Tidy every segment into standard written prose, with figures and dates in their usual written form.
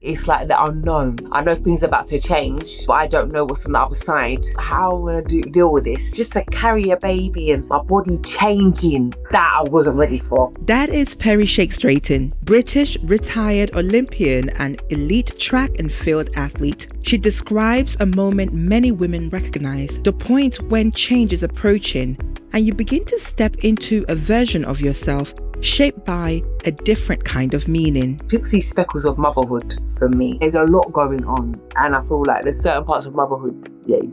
It's like the unknown. I know things are about to change, but I don't know what's on the other side. How am I going to deal with this? Just to carry a baby and my body changing, that I wasn't ready for. That is Perri Shakes-Drayton, British retired Olympian and elite track and field athlete. She describes a moment many women recognize, the point when change is approaching and you begin to step into a version of yourself shaped by a different kind of meaning. People see speckles of motherhood for me. There's a lot going on, and I feel like there's certain parts of motherhood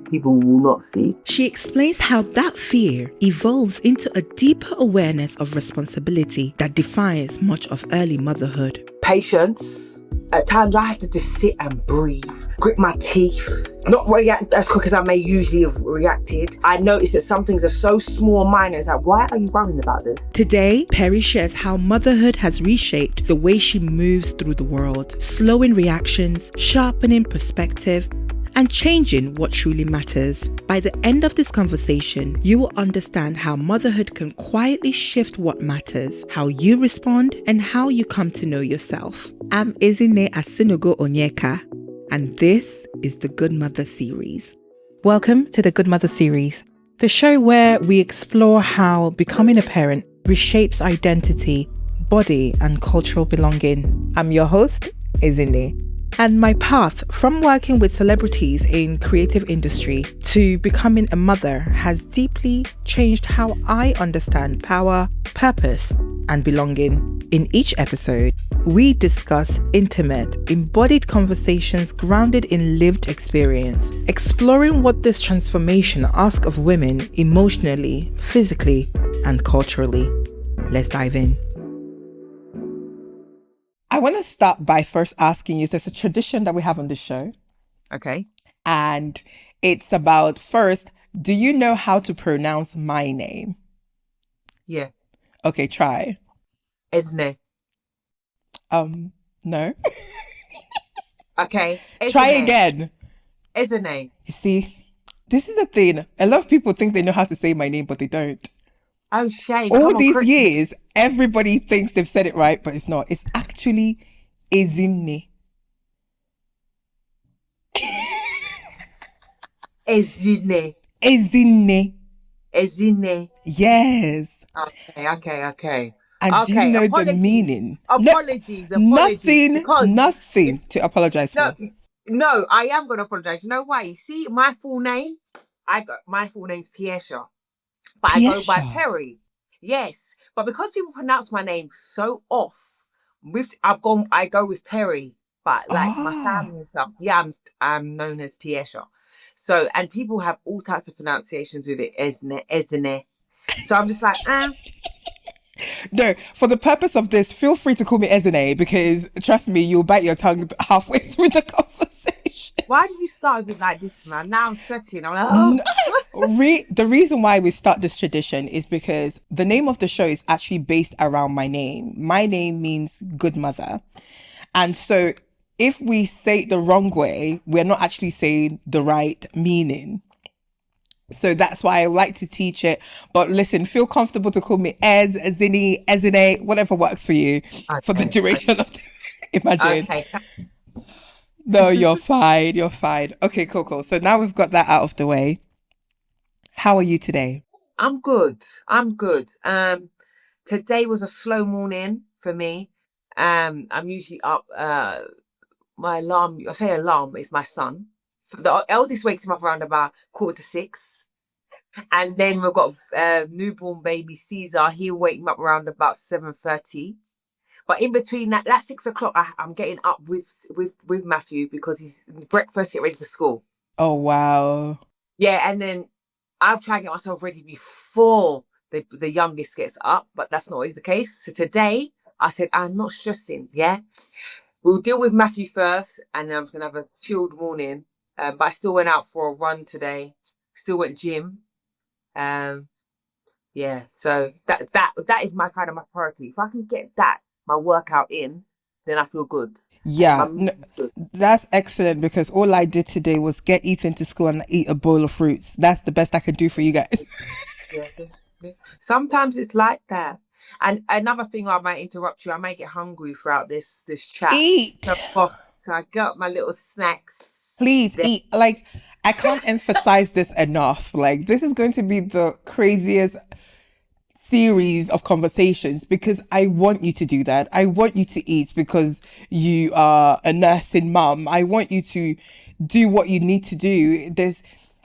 people will not see. She explains how that fear evolves into a deeper awareness of responsibility that defines much of early motherhood. Patience. At times I have to just sit and breathe, grit my teeth, not react as quick as I may usually have reacted. I notice that some things are so small and minor. It's like, why are you worrying about this? Today, Perri shares how motherhood has reshaped the way she moves through the world, slowing reactions, sharpening perspective, and changing what truly matters. By the end of this conversation, you will understand how motherhood can quietly shift what matters, how you respond, and how you come to know yourself. I'm Ezinne Asinugo-Onyeka, and this is the Goodmother Series. Welcome to the Goodmother Series, the show where we explore how becoming a parent reshapes identity, body, and cultural belonging. I'm your host, Ezinne. And my path from working with celebrities in creative industry to becoming a mother has deeply changed how I understand power, purpose, and belonging. In each episode, we discuss intimate, embodied conversations grounded in lived experience, exploring what this transformation asks of women emotionally, physically, and culturally. Let's dive in. I want to start by first asking you, there's a tradition that we have on this show. Okay. And it's about, first, do you know how to pronounce my name? Yeah. Okay, try. Ezinne. No. Okay. Ezinne. Try again. Ezinne. You see, this is the thing. A lot of people think they know how to say my name, but they don't. Oh, shame. All these years, everybody thinks they've said it right, but it's not. It's actually Ezinne. Ezinne. Ezinne. Ezinne. Yes. Okay. And do you know the meaning? Apologies. Nothing to apologize for. No, I am going to apologize. You know why? You see, my full name's Piesha. But I go by Perri. Yes. But because people pronounce my name so off, I go with Perri. But like my family and stuff, I'm known as Piesha. So, and people have all types of pronunciations with it, Ezinne. So I'm just like, No, for the purpose of this, feel free to call me Ezinne because trust me, you'll bite your tongue halfway through the conversation. Why did you start with it like this, man? Now I'm sweating. I'm like, oh. The reason why we start this tradition is because the name of the show is actually based around my name. My name means good mother. And so if we say it the wrong way, we're not actually saying the right meaning. So that's why I like to teach it. But listen, feel comfortable to call me Ezinne, Ezinne, whatever works for you for the duration of the imagine. Okay. No, you're fine. Okay, cool. So now we've got that out of the way. How are you today? I'm good. Today was a slow morning for me. I'm usually up, my alarm, I say alarm, is my son. The eldest wakes him up around about 5:45. And then we've got newborn baby Caesar. He'll wake me up around about 7:30. But in between that 6 o'clock, I'm getting up with Matthew because he's breakfast, get ready for school. Oh, wow. Yeah, and then I've tried to get myself ready before the youngest gets up, but that's not always the case. So today, I said, I'm not stressing, yeah? We'll deal with Matthew first, and then I'm going to have a chilled morning. But I still went out for a run today. Still went gym. Yeah, so that is my priority. If I can get my workout in, then I feel good. Yeah, that's excellent because all I did today was get Ethan to school and eat a bowl of fruits. That's the best I could do for you guys. Yes. Sometimes it's like that. And another thing, I might interrupt you. I might get hungry throughout this chat. Eat. So I got my little snacks. Please eat. Like, I can't emphasize this enough. Like, this is going to be the craziest series of conversations because I want you to do that. I want you to eat because you are a nursing mum. I want you to do what you need to do.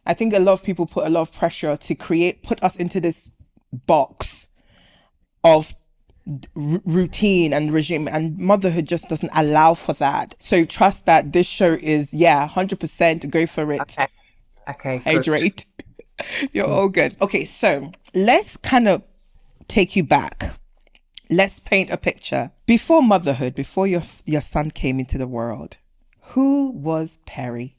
I think a lot of people put a lot of pressure to put us into this box of routine and regime, and motherhood just doesn't allow for that. So trust that this show is 100% go for it. Okay, Hydrate. You're all good. Okay, so let's kind of take you back. Let's paint a picture. Before motherhood, before your son came into the world, who was Perri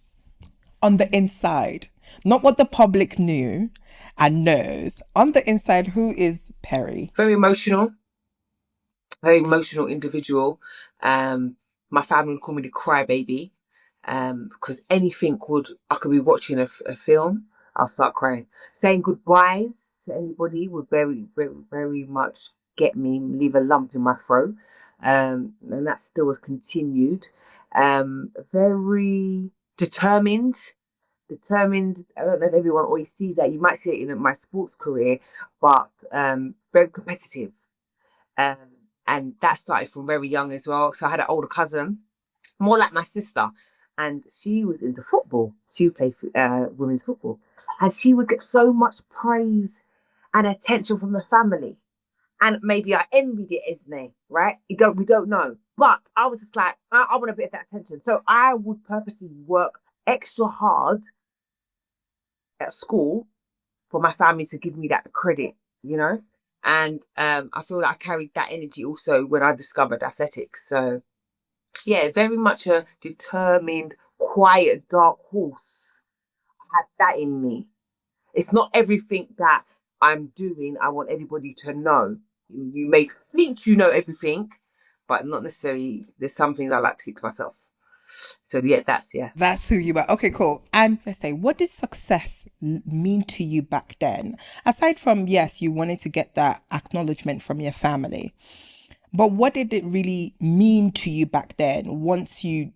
on the inside? Not what the public knew and knows. On the inside, who is Perri? Very emotional individual. My family would call me the crybaby, because I could be watching a film, I'll start crying. Saying goodbyes to anybody would very, very, very much get me, leave a lump in my throat. And that still has continued. Very determined. I don't know if everyone always sees that. You might see it in my sports career, but very competitive. And that started from very young as well. So I had an older cousin, more like my sister, and she was into football. She would play women's football, and she would get so much praise and attention from the family. And maybe I envied it, Ezinne, right? We don't know. But I was just like, I want a bit of that attention. So I would purposely work extra hard at school for my family to give me that credit, you know? And I feel like I carried that energy also when I discovered athletics. So yeah, very much a determined, quiet, dark horse. I had that in me. It's not everything that I'm doing I want everybody to know. You may think you know everything, but not necessarily. There's some things I like to keep to myself. So That's who you are. Okay, cool. And let's say, what did success mean to you back then? Aside from, yes, you wanted to get that acknowledgement from your family, but what did it really mean to you back then once you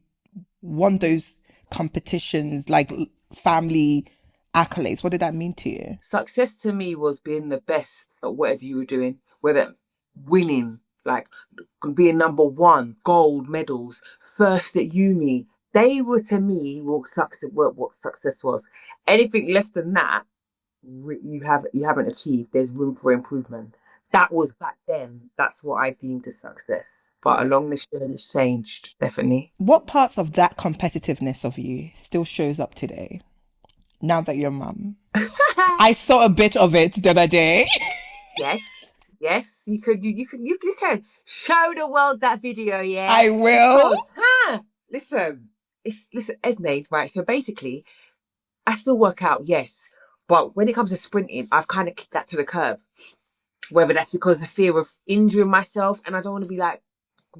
won those competitions, like family accolades? What did that mean to you? Success to me was being the best at whatever you were doing, whether winning, like being number one, gold medals, first at uni. They were to me what success was. Anything less than that, you haven't achieved. There's room for improvement. That was back then. That's what I deemed as success. But along this journey, it's changed, definitely. What parts of that competitiveness of you still shows up today, now that you're a mum? I saw a bit of it the other day. Yes, you can show the world that video. Yeah, I will. Listen, Ezinne, right? So basically, I still work out, yes, but when it comes to sprinting, I've kind of kicked that to the curb. Whether that's because of the fear of injuring myself, and I don't want to be like,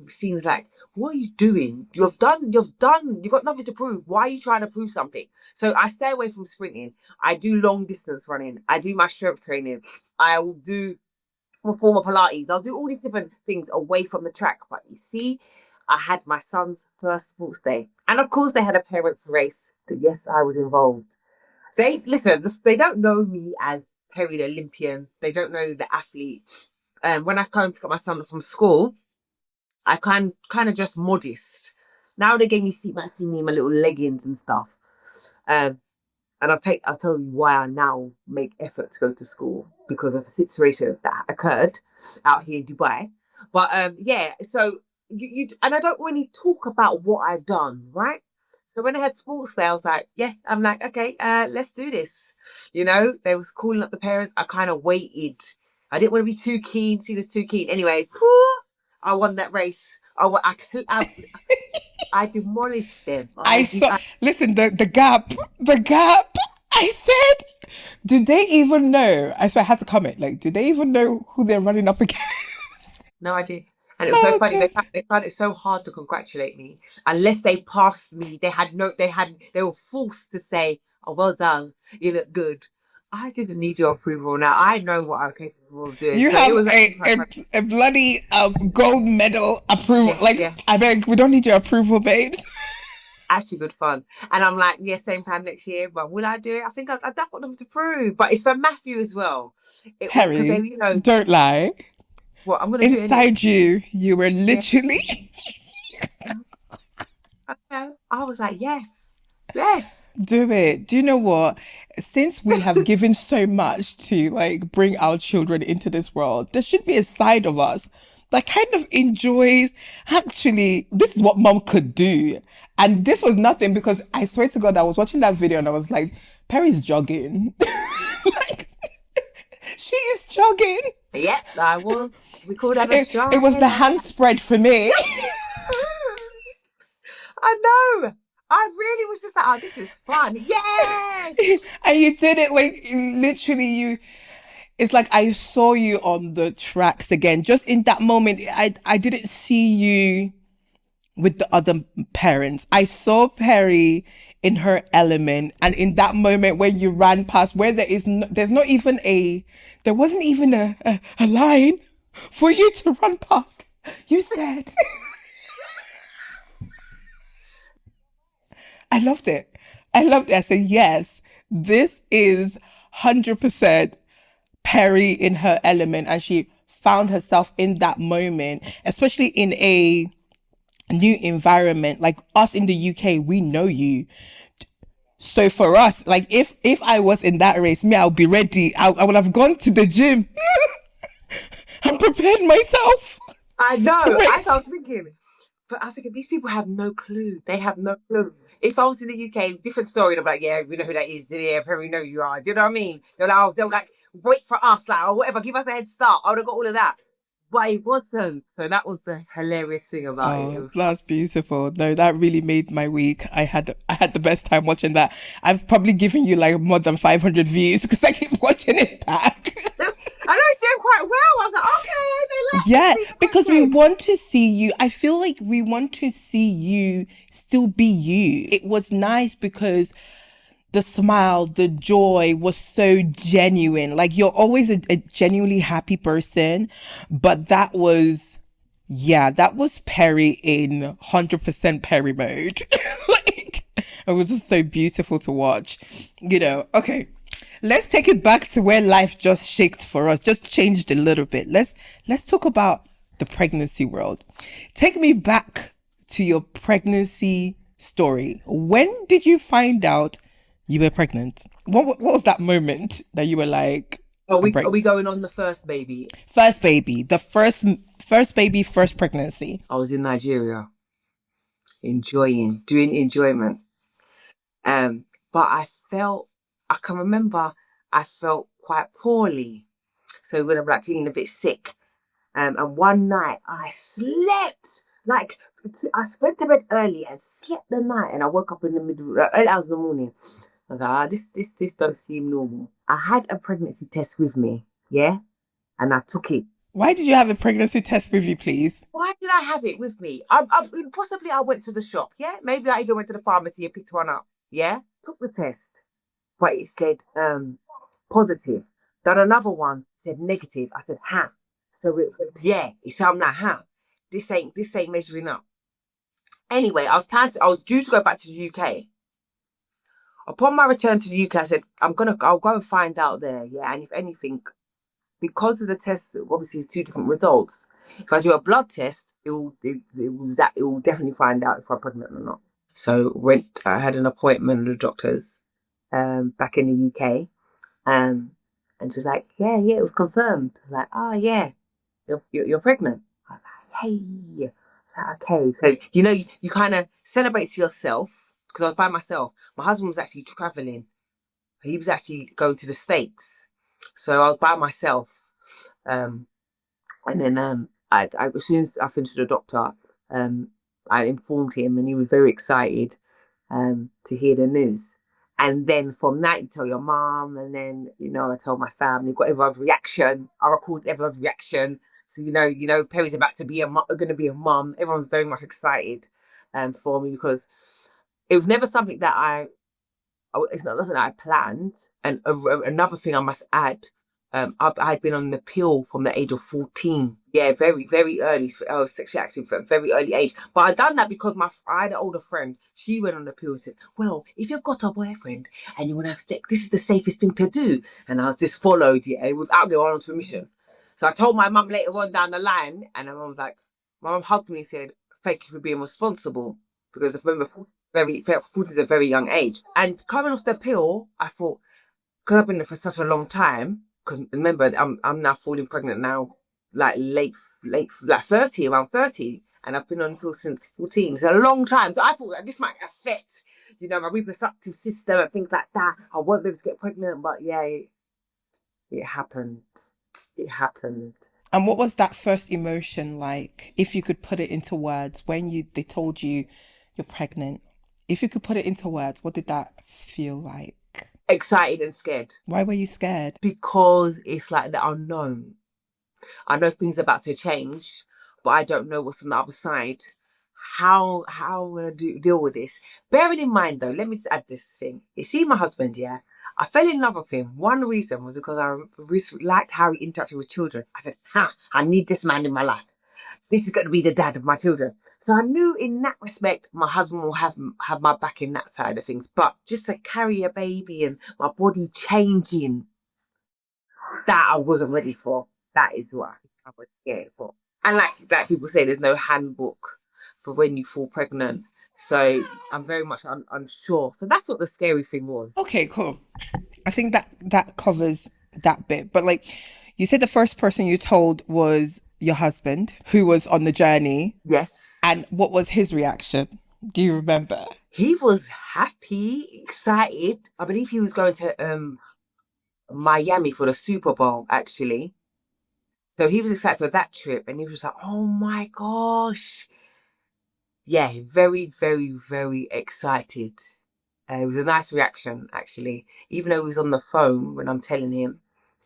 seems like, what are you doing? You've done. You've got nothing to prove. Why are you trying to prove something? So I stay away from sprinting. I do long distance running. I do my strength training. I will do reformer Pilates. I'll do all these different things away from the track. But you see, I had my son's first sports day. And of course they had a parents' race that, yes, I was involved. They don't know me as Perri the Olympian. They don't know the athlete. When I come and pick up my son from school, I kind of just modest. Now they might see me in my little leggings and stuff. And I'll tell you why I now make effort to go to school, because of a situation that occurred out here in Dubai. But so you and I don't really talk about what I've done, right? So when I had sports day, I was like, I'm like, okay, let's do this. You know, they was calling up the parents. I kind of waited. I didn't want to be too keen. See this too keen. Anyways, I won that race. I demolished them. Listen, the gap. I said, do they even know? I had to comment. Like, do they even know who they're running up against? No idea. And it was so funny. They found it so hard to congratulate me. Unless they passed me, they were forced to say, "Oh, well done. You look good." I didn't need your approval. Now I know what I'm capable of doing. You have a bloody gold medal approval. I beg, we don't need your approval, babes. Actually good fun. And I'm like, yeah, same time next year, but will I do it? I think I've got nothing to prove. But it's for Matthew as well. It was because they, Perry, don't lie. what, I'm going to do it, innit? Inside you, you were Yeah. literally. Okay. I was like, yes. Yes. Do it. Do you know what? Since we have given so much to like bring our children into this world, there should be a side of us that kind of enjoys actually, this is what mom could do. And this was nothing because I swear to God, I was watching that video and I was like, Perry's jogging. Like, she is jogging. Yeah, I was. We called that a stride. It was the hand spread for me. I know. I really was just like, oh, this is fun. Yes. And you did it like literally it's like I saw you on the tracks again. Just in that moment, I didn't see you with the other parents. I saw Perri in her element, and in that moment when you ran past, where there wasn't even a line for you to run past. You said, I loved it. I said, yes, this is 100% Perri in her element, and she found herself in that moment, especially in a new environment. Like us in the UK, we know you. So for us, like if I was in that race, me, I'll be ready. I would have gone to the gym and prepared myself. I know. I was thinking. But I was thinking, these people have no clue. They have no clue. If I was in the UK, different story. They're like, yeah, we know who that is. Yeah, Perri know who you are. Do you know what I mean? They'll like, wait for us, like, or whatever, give us a head start. I would have got all of that. But it wasn't. So that was the hilarious thing about it. It was That's beautiful. No, that really made my week. I had the best time watching that. I've probably given you like more than 500 views because I keep watching it back. I know it's doing quite well. I was like, okay, they like yeah, because we want to see you. I feel like we want to see you still be you. It was nice because the smile, the joy was so genuine. Like you're always a genuinely happy person, but that was Perri in 100% Perri mode. Like it was just so beautiful to watch. Okay. Let's take it back to where life just shaked for us, just changed a little bit. Let's talk about the pregnancy world. Take me back to your pregnancy story. When did you find out you were pregnant? What was that moment that you were like, are we going on the first baby? First baby. The first baby, first pregnancy. I was in Nigeria. Doing enjoyment. But I can remember I felt quite poorly. So when I'm like feeling a bit sick. And one night I slept. Like, I went to bed early and slept the night. And I woke up in the early hours in the morning. I was like, this don't seem normal. I had a pregnancy test with me. Yeah? And I took it. Why did you have a pregnancy test with you, please? Why did I have it with me? Possibly I went to the shop. Yeah? Maybe I even went to the pharmacy and picked one up. Yeah? Took the test. But it said positive. Done another one, said negative. I said, So I'm like, This ain't measuring up. Anyway, I was due to go back to the UK. Upon my return to the UK, I said, I'll go and find out there, yeah. And if anything, because of the test, obviously it's two different results. If I do a blood test, it will definitely find out if I'm pregnant or not. So I had an appointment with the doctors back in the UK. And she was like, yeah, it was confirmed. I was like, oh yeah, you're pregnant. I was like, hey. Okay. So, you kind of celebrate to yourself, because I was by myself. My husband was actually traveling. He was actually going to the States. So I was by myself. And then as soon as I finished with the doctor, I informed him and he was very excited to hear the news. And then from that, you tell your mom, and then, I told my family, got everyone's reaction. I recorded everyone's reaction. So, Perri's about to be going to be a mum. Everyone's very much excited for me, because it was never something that it's not nothing that I planned. And another thing I must add, I'd been on the pill from the age of 14. Yeah, very, very early. I was sexually active at a very early age. But I done that because I had an older friend. She went on the pill and said, well, if you've got a boyfriend and you want to have sex, this is the safest thing to do. And I was just followed, without my mom's permission. So I told my mum later on down the line, and my mum was like, my mum hugged me and said, thank you for being responsible. Because I remember 40 is a very young age. And coming off the pill, I thought, because I've been there for such a long time, because remember, I'm now falling pregnant now, like late, like 30, around 30. And I've been on pill since 14. It's a long time. So I thought that this might affect, my reproductive system and things like that. I won't be able to get pregnant, but yeah, it happened. It happened. And what was that first emotion like? If you could put it into words, when they told you you're pregnant, if you could put it into words, what did that feel like? Excited and scared. Why were you scared? Because it's like the unknown. I know things are about to change, but I don't know what's on the other side. How am I going to deal with this? Bearing in mind though, let me just add this thing. You see my husband, yeah? I fell in love with him. One reason was because I liked how he interacted with children. I said, I need this man in my life. This is going to be the dad of my children. So I knew in that respect, my husband will have my back in that side of things. But just to carry a baby and my body changing, that I wasn't ready for. That is what I was scared for. And like people say, there's no handbook for when you fall pregnant. So I'm very much unsure. So that's what the scary thing was. Okay, cool. I think that covers that bit. But like you said, the first person you told was your husband who was on the journey. Yes. And what was his reaction? Do you remember? He was happy, excited. I believe he was going to Miami for the Super Bowl, actually. So he was excited for that trip. And he was like, oh my gosh. Yeah, very, very, very excited. It was a nice reaction, actually. Even though he was on the phone when I'm telling him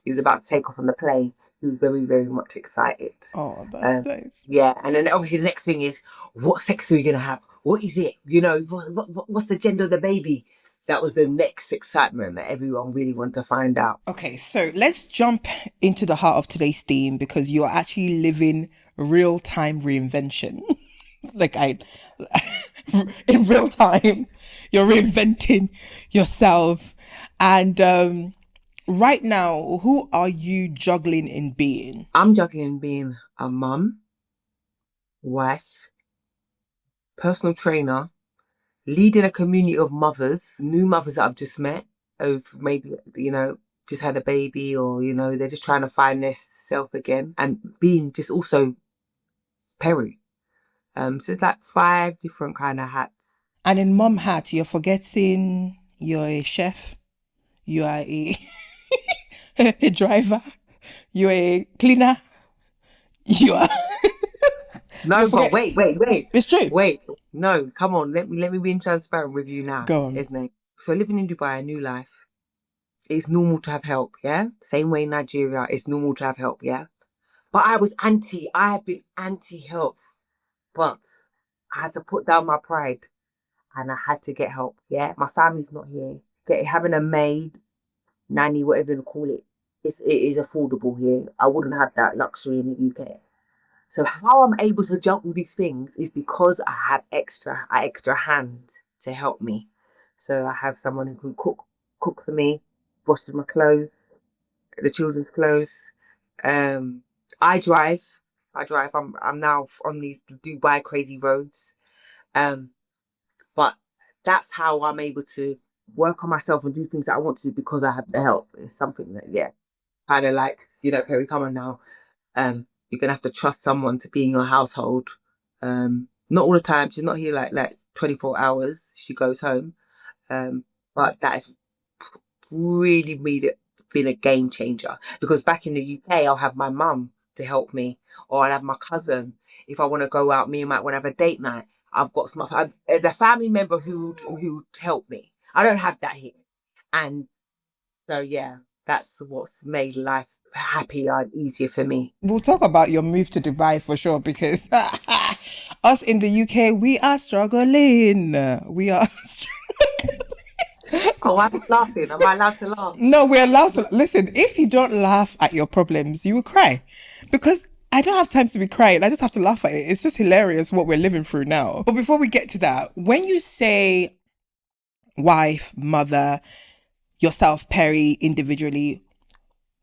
he was about to take off on the plane, he was very, very much excited. Oh, that's nice. Yeah, and then obviously the next thing is, what sex are we going to have? What is it? What's the gender of the baby? That was the next excitement that everyone really wanted to find out. Okay, so let's jump into the heart of today's theme, because you're actually living real-time reinvention. In real time, you're reinventing yourself. And right now, who are you juggling in being? I'm juggling being a mum, wife, personal trainer, leading a community of mothers, new mothers that I've just met, of maybe, just had a baby, or, they're just trying to find their self again, and being just also Perri. So it's like 5 different kind of hats. And in mum hat, you're forgetting you're a chef, you are a driver, you're a cleaner, you are... No, but wait. It's true. Wait, no, come on. Let me be transparent with you now. Go on. Ezinne. So living in Dubai, a new life, it's normal to have help, yeah? Same way in Nigeria, it's normal to have help, yeah? But I have been anti-help. But I had to put down my pride and I had to get help, yeah? My family's not here. Having a maid, nanny, whatever you call it, it is affordable here. I wouldn't have that luxury in the UK. So how I'm able to juggle these things is because I have extra hand to help me. So I have someone who can cook for me, wash my clothes, the children's clothes. I drive. I'm now on these Dubai crazy roads. But that's how I'm able to work on myself and do things that I want to, because I have the help. It's something that, kind of like, Perri, come on now. You're going to have to trust someone to be in your household. Not all the time. She's not here like 24 hours. She goes home. But that has really been a game changer. Because back in the UK, I'll have my mum to help me. Or I'll have my cousin. If I want to go out, me and Mike want to have a date night. I've got the family member who'd help me. I don't have that here. And so, that's what's made life happier and easier for me. We'll talk about your move to Dubai for sure, because us in the UK, we are struggling. Oh, I'm laughing. Am I allowed to laugh? No, we're allowed to listen. If you don't laugh at your problems, you will cry, because I don't have time to be crying. I just have to laugh at it. It's just hilarious what we're living through now. But before we get to that, when you say wife, mother, yourself, Perry, individually,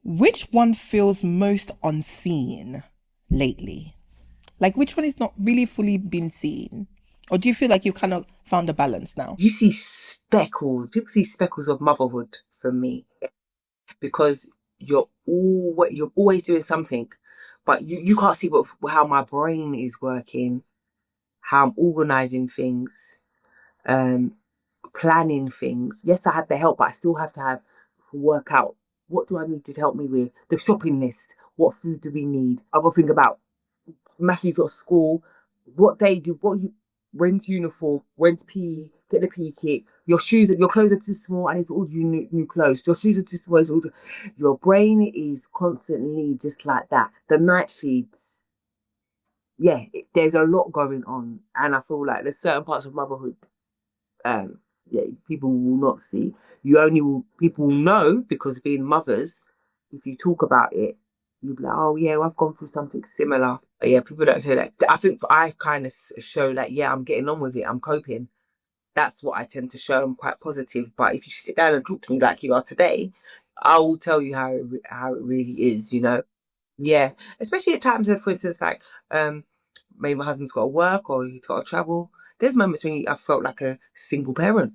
which one feels most unseen lately? Like, which one is not really fully been seen? Or do you feel like you've kind of found a balance now? You see speckles. People see speckles of motherhood for me because you're always doing something, but you can't see how my brain is working, how I'm organizing things, um, planning things. Yes, I have the help, but I still have to work out what do I need to help me with the shopping list. What food do we need? I will think about Matthew's got school. What day do what you? When's uniform? When's PE? Get the PE kit. Your clothes are too small. I need to order you new clothes. Your shoes are too small. Your brain is constantly just like that. The night feeds. Yeah, there's a lot going on, and I feel like there's certain parts of motherhood. Um, yeah, people will not see. People will know because being mothers. If you talk about it, you'll be like, oh yeah, well, I've gone through something similar. But yeah, people don't say that. I think I kind of show like, yeah, I'm getting on with it. I'm coping. That's what I tend to show. I'm quite positive. But if you sit down and talk to me like you are today, I will tell you how it really is. Yeah, especially at times, for instance, like maybe my husband's got to work or he's got to travel. There's moments when I felt like a single parent.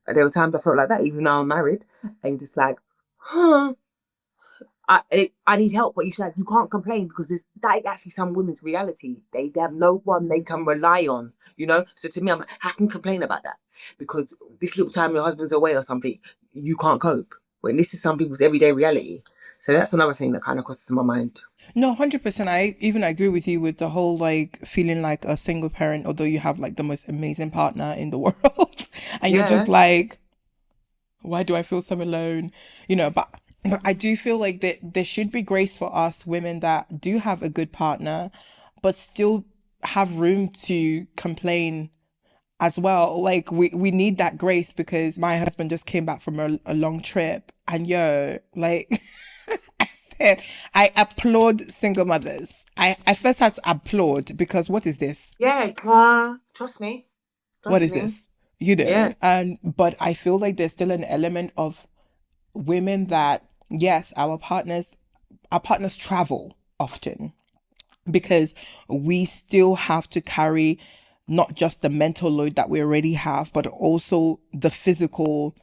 And there were times I felt like that, even though I'm married, and just like, huh. I need help, but you can't complain because that is actually some women's reality. They have no one they can rely on. So to me, I'm like, how can you complain about that? Because this little time your husband's away or something, you can't cope. When this is some people's everyday reality. So that's another thing that kind of crosses my mind. No, 100%. I even agree with you with the whole like feeling like a single parent, although you have like the most amazing partner in the world. And you're just Yeah, like, why do I feel so alone? But I do feel like there should be grace for us women that do have a good partner, but still have room to complain as well. Like we need that grace, because my husband just came back from a long trip, and like I said, I applaud single mothers. I first had to applaud because what is this? yeah, trust me. What Trust is me. this? Yeah, And but I feel like there's still an element of women that, yes, our partners travel often, because we still have to carry not just the mental load that we already have, but also the physical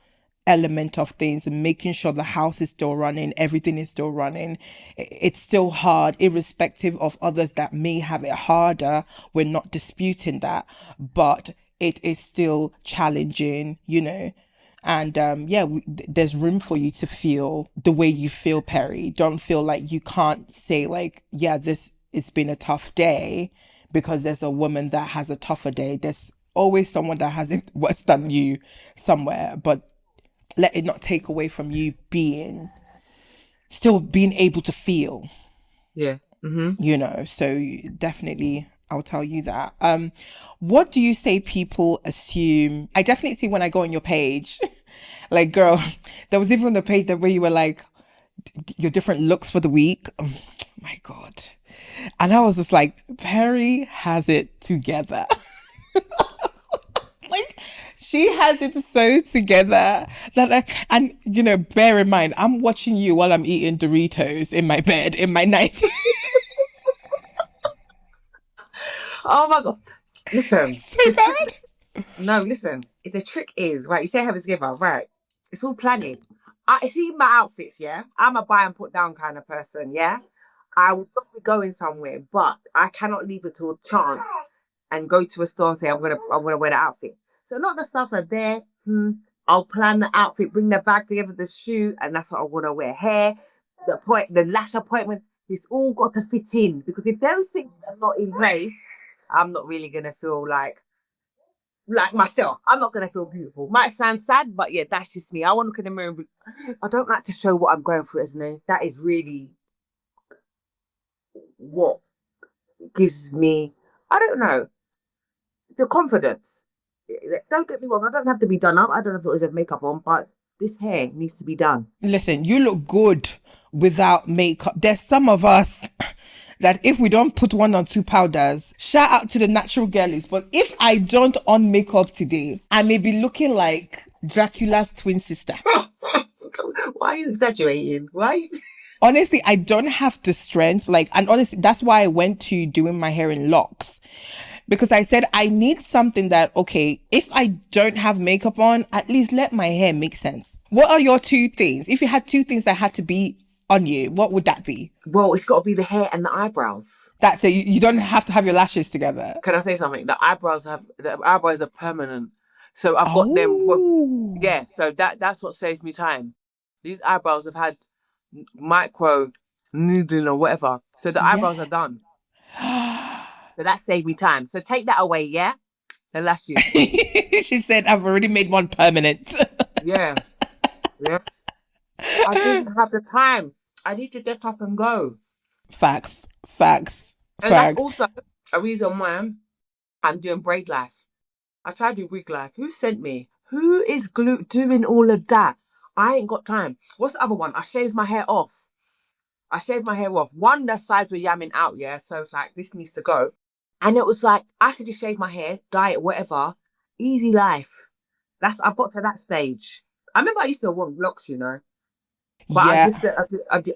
element of things, and making sure the house is still running, everything is still running. It's still hard, irrespective of others that may have it harder. We're not disputing that, but it is still challenging. And yeah, there's room for you to feel the way you feel, Perry. Don't feel like you can't say like, yeah, this it's been a tough day, because there's a woman that has a tougher day. There's always someone that has it worse than you somewhere, but let it not take away from you still being able to feel, yeah. so definitely I'll tell you that. What do you say people assume? I definitely see when I go on your page, like, girl, there was even the page that where you were like, your different looks for the week. My God. And I was just like, Perry has it together. Like, she has it so together that bear in mind, I'm watching you while I'm eating Doritos in my bed in my night. Oh my God. Listen, So the trick. bad. No, listen. The trick is, right, you say have it together, right? It's all planning. I see my outfits, yeah? I'm a buy and put down kind of person, yeah? I would not be going somewhere, but I cannot leave it to chance and go to a store and say I'm gonna wear the outfit. So a lot of the stuff are there. I'll plan the outfit, bring the bag together, the shoe, and that's what I wanna wear. Hair, the lash appointment, it's all got to fit in. Because if those things are not in place, I'm not really gonna feel like myself. I'm not gonna feel beautiful. Might sound sad, but yeah, that's just me. I want to look in the mirror and I don't like to show what I'm going through, isn't it? That is really what gives me, I don't know, the confidence. don't get me wrong, I don't have to be done up. I don't have to have makeup on, but this hair needs to be done. Listen, you look good without makeup. There's some of us that if we don't put 1 or 2 powders, shout out to the natural girlies, but if I don't on makeup today, I may be looking like Dracula's twin sister. Why are you exaggerating? Why? Honestly, I don't have the strength. And honestly, that's why I went to doing my hair in locks. Because I said, I need something that, okay, if I don't have makeup on, at least let my hair make sense. What are your 2 things? If you had 2 things that had to be on you, what would that be? Well, it's got to be the hair and the eyebrows. That's it. You don't have to have your lashes together. Can I say something? The eyebrows are permanent. So I've got them. Yeah, so that's what saves me time. These eyebrows have had micro needling or whatever. So the eyebrows are done. So that saved me time. So take that away, yeah? The lashes. She said, I've already made one permanent. Yeah. Yeah. I didn't have the time. I need to get up and go. Facts. And that's also a reason why I'm doing braid life. I tried to do wig life. Who sent me? Who is doing all of that? I ain't got time. What's the other one? I shaved my hair off. One, the sides were yamming out, yeah? So it's like, this needs to go. And it was like, I could just shave my hair, dye it, whatever. Easy life. I got to that stage. I remember I used to want locks, you know. But Yeah.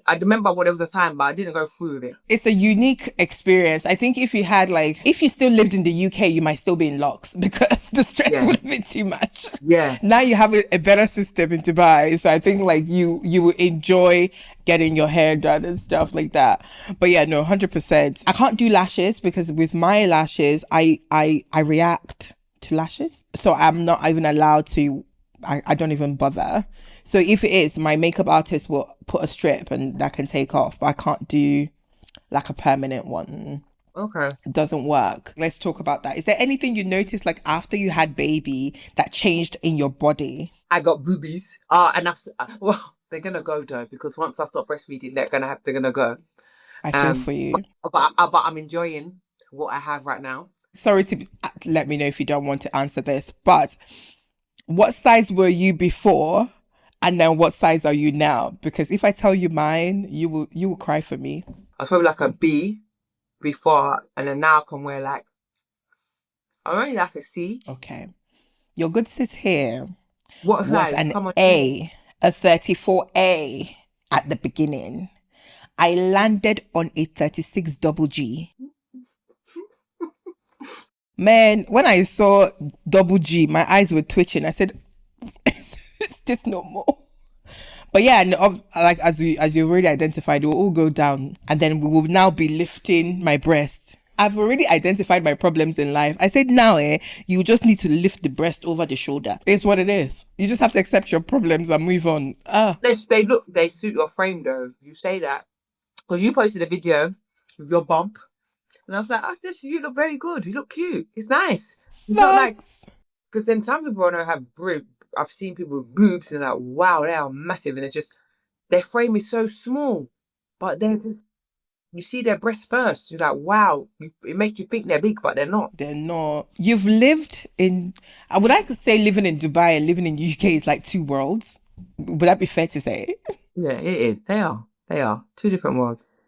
I remember what it was a time, but I didn't go through with it. It's a unique experience. I think if you still lived in the UK, you might still be in locks because the stress would have been too much. Yeah. Now you have a better system in Dubai. So I think you will enjoy getting your hair done and stuff like that. But yeah, no, 100%. I can't do lashes because with my lashes, I react to lashes. So I'm not even allowed to, I don't even bother. So if it is, my makeup artist will put a strip and that can take off, but I can't do like a permanent one. Okay. It doesn't work. Let's talk about that. Is there anything you noticed like after you had baby that changed in your body? I got boobies. Well, they're gonna go though, because once I stop breastfeeding, they're gonna go. I feel for you. But I'm enjoying what I have right now. Sorry to let me know if you don't want to answer this, but what size were you before? And then what size are you now? Because if I tell you mine, you will cry for me. I was probably like a B before, and then now I can wear I'm only like a C. Okay. Your good sis here What was size? an A, a 34A at the beginning. I landed on a 36 double G. Man, when I saw double G, my eyes were twitching. I said, is this normal? But yeah, like as you already identified, it will all go down, and then we will now be lifting my breast. I've already identified my problems in life. I said now, you just need to lift the breast over the shoulder. It's what it is. You just have to accept your problems and move on. They suit your frame though. You say that because you posted a video with your bump, and I was like, you look very good. You look cute. It's nice. It's not like, because then some people I know have I've seen people with boobs and like, wow, they are massive, and their frame is so small, but they're just, you see their breasts first, you're like, wow, it makes you think they're big, but they're not. They're not. You've lived in, I would like to say living in Dubai and living in UK is like 2 worlds. Would that be fair to say? Yeah, it is. They are 2 different worlds.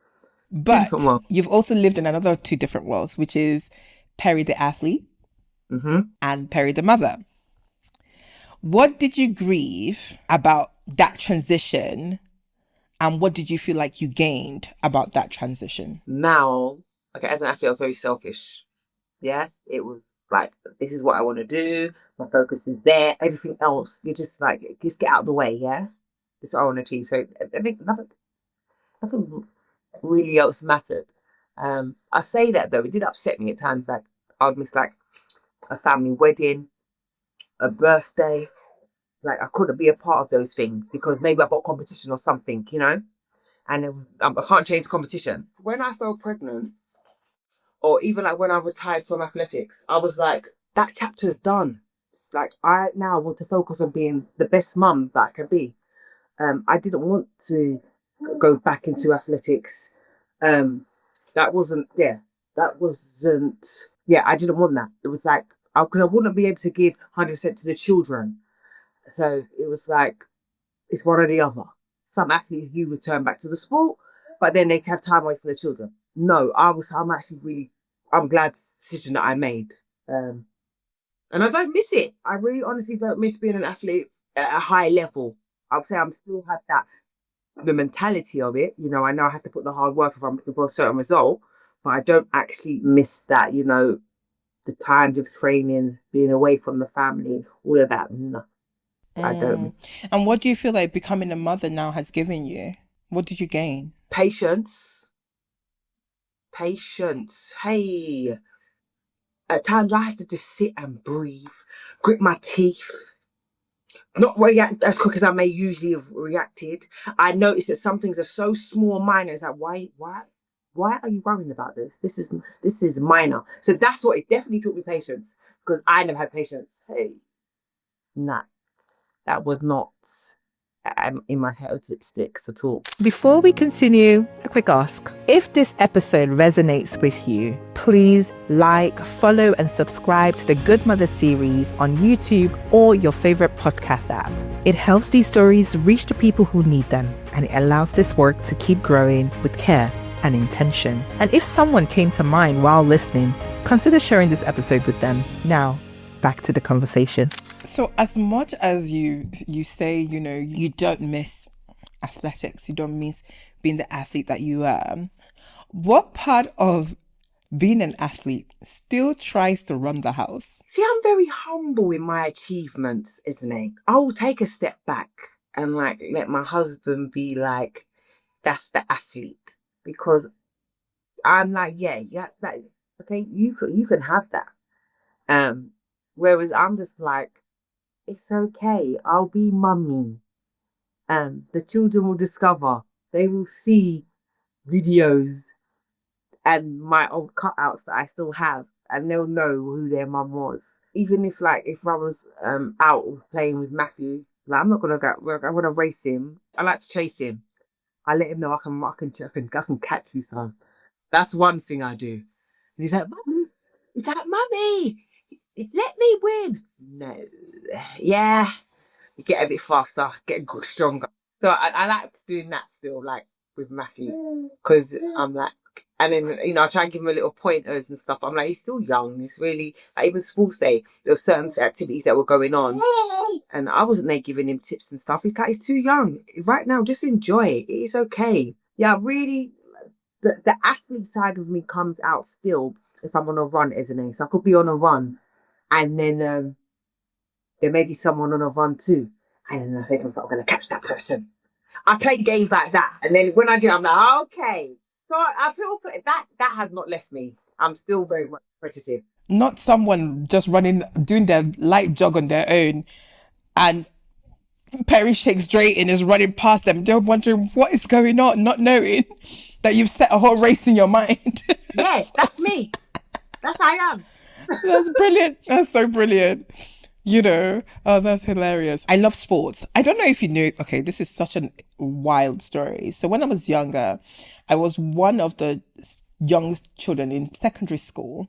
But you've also lived in another 2 different worlds, which is Perri the athlete and Perri the mother. What did you grieve about that transition, and what did you feel like you gained about that transition? Now, okay, as an athlete, I was very selfish. Yeah, it was like, this is what I want to do. My focus is there. Everything else, you just get out of the way. Yeah, this is what I want to achieve. So I think nothing really else mattered. I say that though, it did upset me at times. Like I would miss a family wedding, a birthday. I couldn't be a part of those things because maybe I've got competition or something, you know? And I can't change the competition. When I fell pregnant, or even when I retired from athletics, I was like, that chapter's done. I now want to focus on being the best mum that I can be. I didn't want to go back into athletics. I didn't want that. It was I because I wouldn't be able to give 100% to the children. So it was like, it's one or the other. Some athletes do return back to the sport, but then they have time away from the children. No, I'm glad the decision that I made. And I don't miss it. I really honestly don't miss being an athlete at a high level. I would say I'm still have the mentality of it. You know, I know I have to put the hard work if I'm looking for a certain result, but I don't actually miss that, you know, the times of training, being away from the family, all of that. No, I don't miss And what do you feel like becoming a mother now has given you? What did you gain? patience. Patience. Hey, at times I have to just sit and breathe, grit my teeth, not react as quick as I may usually have reacted. I noticed that some things are so small, minor. It's like, why are you worrying about this? This is minor. So that's what it definitely taught me patience, because I never had patience. Hey, nah, that was not in my head with sticks at all. Before we continue, a quick ask. If this episode resonates with you, please like, follow, and subscribe to the Goodmother Series on YouTube or your favorite podcast app. It helps these stories reach the people who need them, and it allows this work to keep growing with care and intention. And if someone came to mind while listening, consider sharing this episode with them. Now, back to the conversation. So as much as you say, you know, you don't miss athletics, you don't miss being the athlete that you are, what part of being an athlete still tries to run the house? See, I'm very humble in my achievements, isn't it? I'll take a step back and like let my husband be like, that's the athlete, because I'm like, yeah, that okay, you can have that. Whereas I'm just like, it's okay. I'll be mummy. The children will discover. They will see videos and my old cutouts that I still have, and they'll know who their mum was. Even if I was out playing with Matthew, like I'm not gonna go. I want to race him. I like to chase him. I let him know I can catch you, son. That's one thing I do. And he's like, mummy. He's like, mummy, let me win. No. Yeah. You get a bit faster, get stronger. So I like doing that still, like with Matthew, because I'm like, and then, you know, I try and give him a little pointers and stuff. I'm like, he's still young. He's really, like, even sports day, there were certain activities that were going on, and I wasn't there giving him tips and stuff. He's like, he's too young. Right now, just enjoy it. It is okay. Yeah, really, the athlete side of me comes out still if I'm on a run, isn't it? So I could be on a run, and then there may be someone on a run too. And then I think, I'm going to catch that person. I play games like that. And then when I do, I'm like, okay. So I feel that has not left me. I'm still very much competitive. Not someone just running, doing their light jog on their own, and Perri Shakes-Drayton is running past them. They're wondering what is going on, not knowing that you've set a whole race in your mind. Yeah, that's me. That's I am. That's brilliant. That's so brilliant. You know, oh, that's hilarious. I love sports. I don't know if you knew, okay, this is such a wild story. So when I was younger, I was one of the young children in secondary school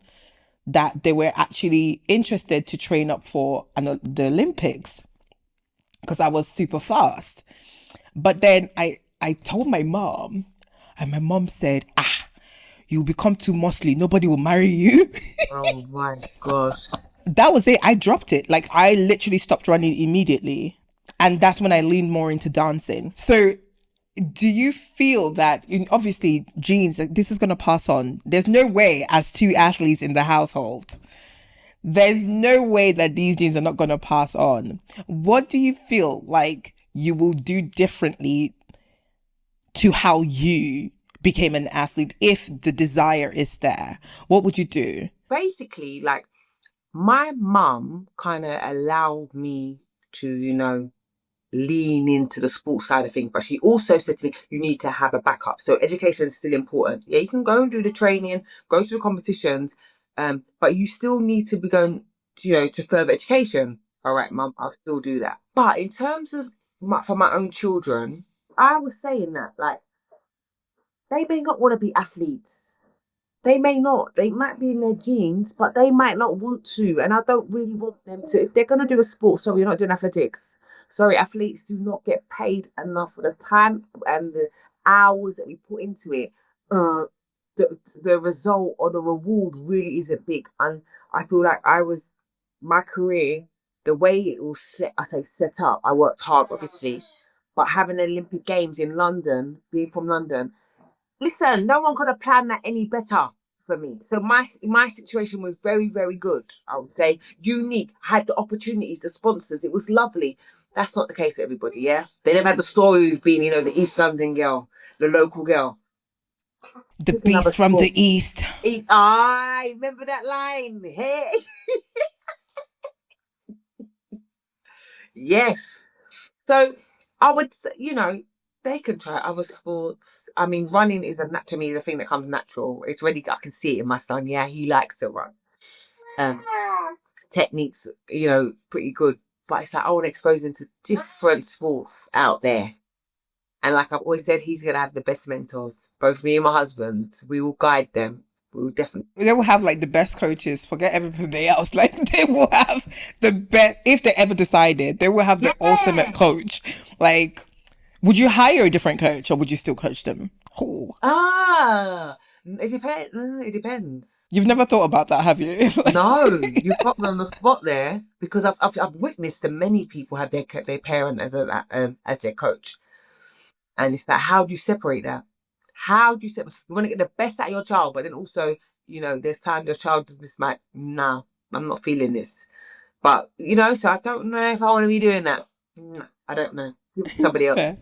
that they were actually interested to train up for the Olympics because I was super fast. But then I told my mom, and my mom said, you'll become too muscly. Nobody will marry you. Oh my gosh. That was it. I dropped it. Like, I literally stopped running immediately. And that's when I leaned more into dancing. So do you feel that, obviously, genes, this is going to pass on? There's no way, as two athletes in the household, there's no way that these genes are not going to pass on. What do you feel like you will do differently to how you became an athlete if the desire is there? What would you do? Basically, like, my mum kind of allowed me to, you know, lean into the sports side of things. But she also said to me, you need to have a backup. So education is still important. Yeah, you can go and do the training, go to the competitions, but you still need to be going, you know, to further education. All right, mum, I'll still do that. But in terms of for my own children, I was saying that, like, they may not want to be athletes. They may not. They might be in their genes, but they might not want to. And I don't really want them to. If they're going to do a sport, sorry, you're not doing athletics. Sorry, athletes do not get paid enough for the time and the hours that we put into it. The result or the reward really isn't big. And I feel like my career, the way it was set up, I worked hard, obviously, but having the Olympic Games in London, being from London, listen, no one could have planned that any better for me. So my situation was very, very good, I would say. Unique, had the opportunities, the sponsors, it was lovely. That's not the case for everybody, yeah? They never had the story of being, the East London girl, the local girl. The beast from the East. I remember that line. Hey. Yes. So I would say, they can try other sports. I mean, running is to me, the thing that comes natural. It's really, I can see it in my son. Yeah, he likes to run. Techniques, pretty good. But it's like, I want to expose him to different sports out there. And like I've always said, he's going to have the best mentors. Both me and my husband, we will guide them. We will definitely. They will have like the best coaches. Forget everybody else. Like they will have the best, if they ever decided, they will have the ultimate coach. Like, would you hire a different coach or would you still coach them? Oh. It depends. It depends. You've never thought about that, have you? No, you got me on the spot there because I've witnessed that many people have their parent as their coach. And it's like, how do you separate that? How do you separate? You want to get the best out of your child, but then also, there's time your child is like, nah, I'm not feeling this. But, so I don't know if I want to be doing that. No, I don't know. Somebody else. Fair.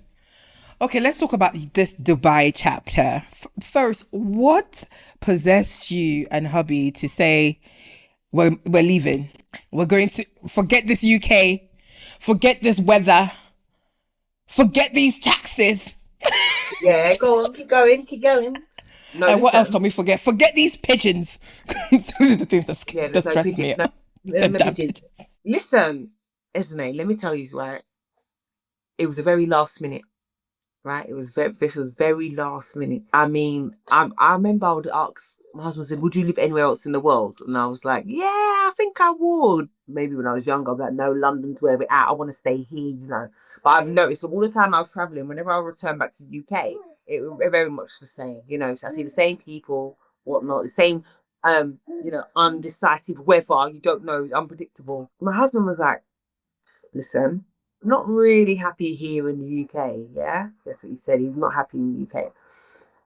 Okay, let's talk about this Dubai chapter. First, what possessed you and hubby to say, we're leaving? We're going to forget this UK, forget this weather, forget these taxes. Yeah, go on, keep going. No, and what else can we forget? Forget these pigeons. Those are the things that stress me out. Listen, Ezinne, let me tell you, right? It was a very last minute, right? This was very last minute. I mean, I remember I would ask, my husband said, would you live anywhere else in the world? And I was like, yeah, I think I would. Maybe when I was younger, I'd be like, no, London's where we're at. I want to stay here, But I've noticed all the time I was travelling, whenever I return back to the UK, it was very much the same, So I see the same people, whatnot, the same, undecisive weather. You don't know, unpredictable. My husband was like, listen, I'm not really happy here in the UK, yeah? That's what he said. He was not happy in the UK.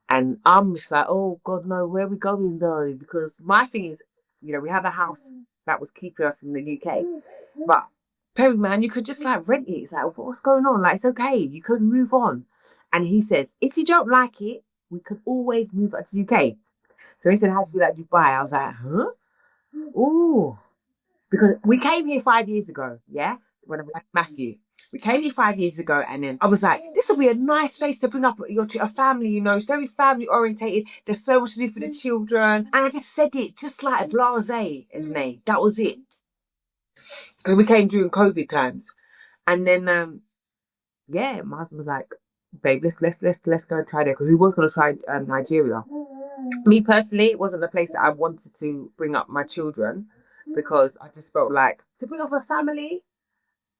And I'm just like, oh, God, no, where are we going, though? Because my thing is, we have a house that was keeping us in the UK. But, Perri, man, you could just, rent it. It's like, what's going on? Like, it's okay. You could move on. And he says, if you don't like it, we could always move back to the UK. So he said, how do you like Dubai? I was like, huh? Ooh. Because we came here 5 years ago, yeah? When I was like Matthew. We came here 5 years ago, and then I was like, this will be a nice place to bring up a family, It's very family orientated. There's so much to do for the children. And I just said it just like a blasé, isn't it? That was it. Because we came during COVID times. And then, my husband was like, babe, let's go and try there. Because we was going to try Nigeria. Me personally, it wasn't the place that I wanted to bring up my children. Because I just felt like, to bring up a family,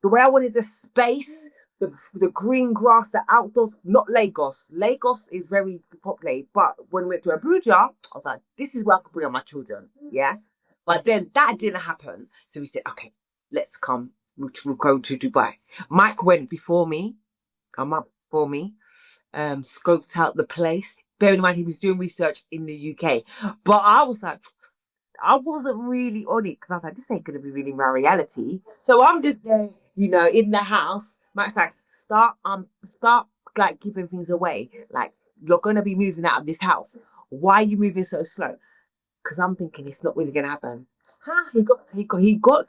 the way I wanted the space, the green grass, the outdoors, not Lagos. Lagos is very popular, but when we went to Abuja, I was like, this is where I could bring up my children, yeah? But then that didn't happen. So we said, okay, let's come. We'll go to Dubai. Mike went before me, scoped out the place. Bearing in mind, he was doing research in the UK. But I was like, I wasn't really on it because I was like, this ain't going to be really my reality. So I'm just there, in the house. Mike's like, start like giving things away. Like, you're going to be moving out of this house. Why are you moving so slow? Because I'm thinking it's not really going to happen. He got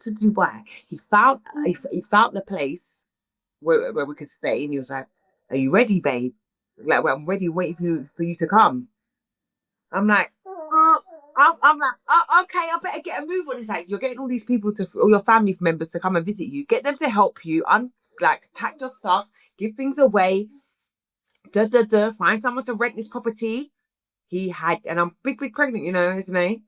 to Dubai. He found the place where we could stay. And he was like, are you ready, babe? Like, well, I'm ready, waiting for you to come. I'm like, I'm like, oh, okay, I better get a move on. It's like, you're getting all these people all your family members to come and visit you. Get them to help you. Pack your stuff, give things away. Find someone to rent this property. he had, and I'm big pregnant, isn't he?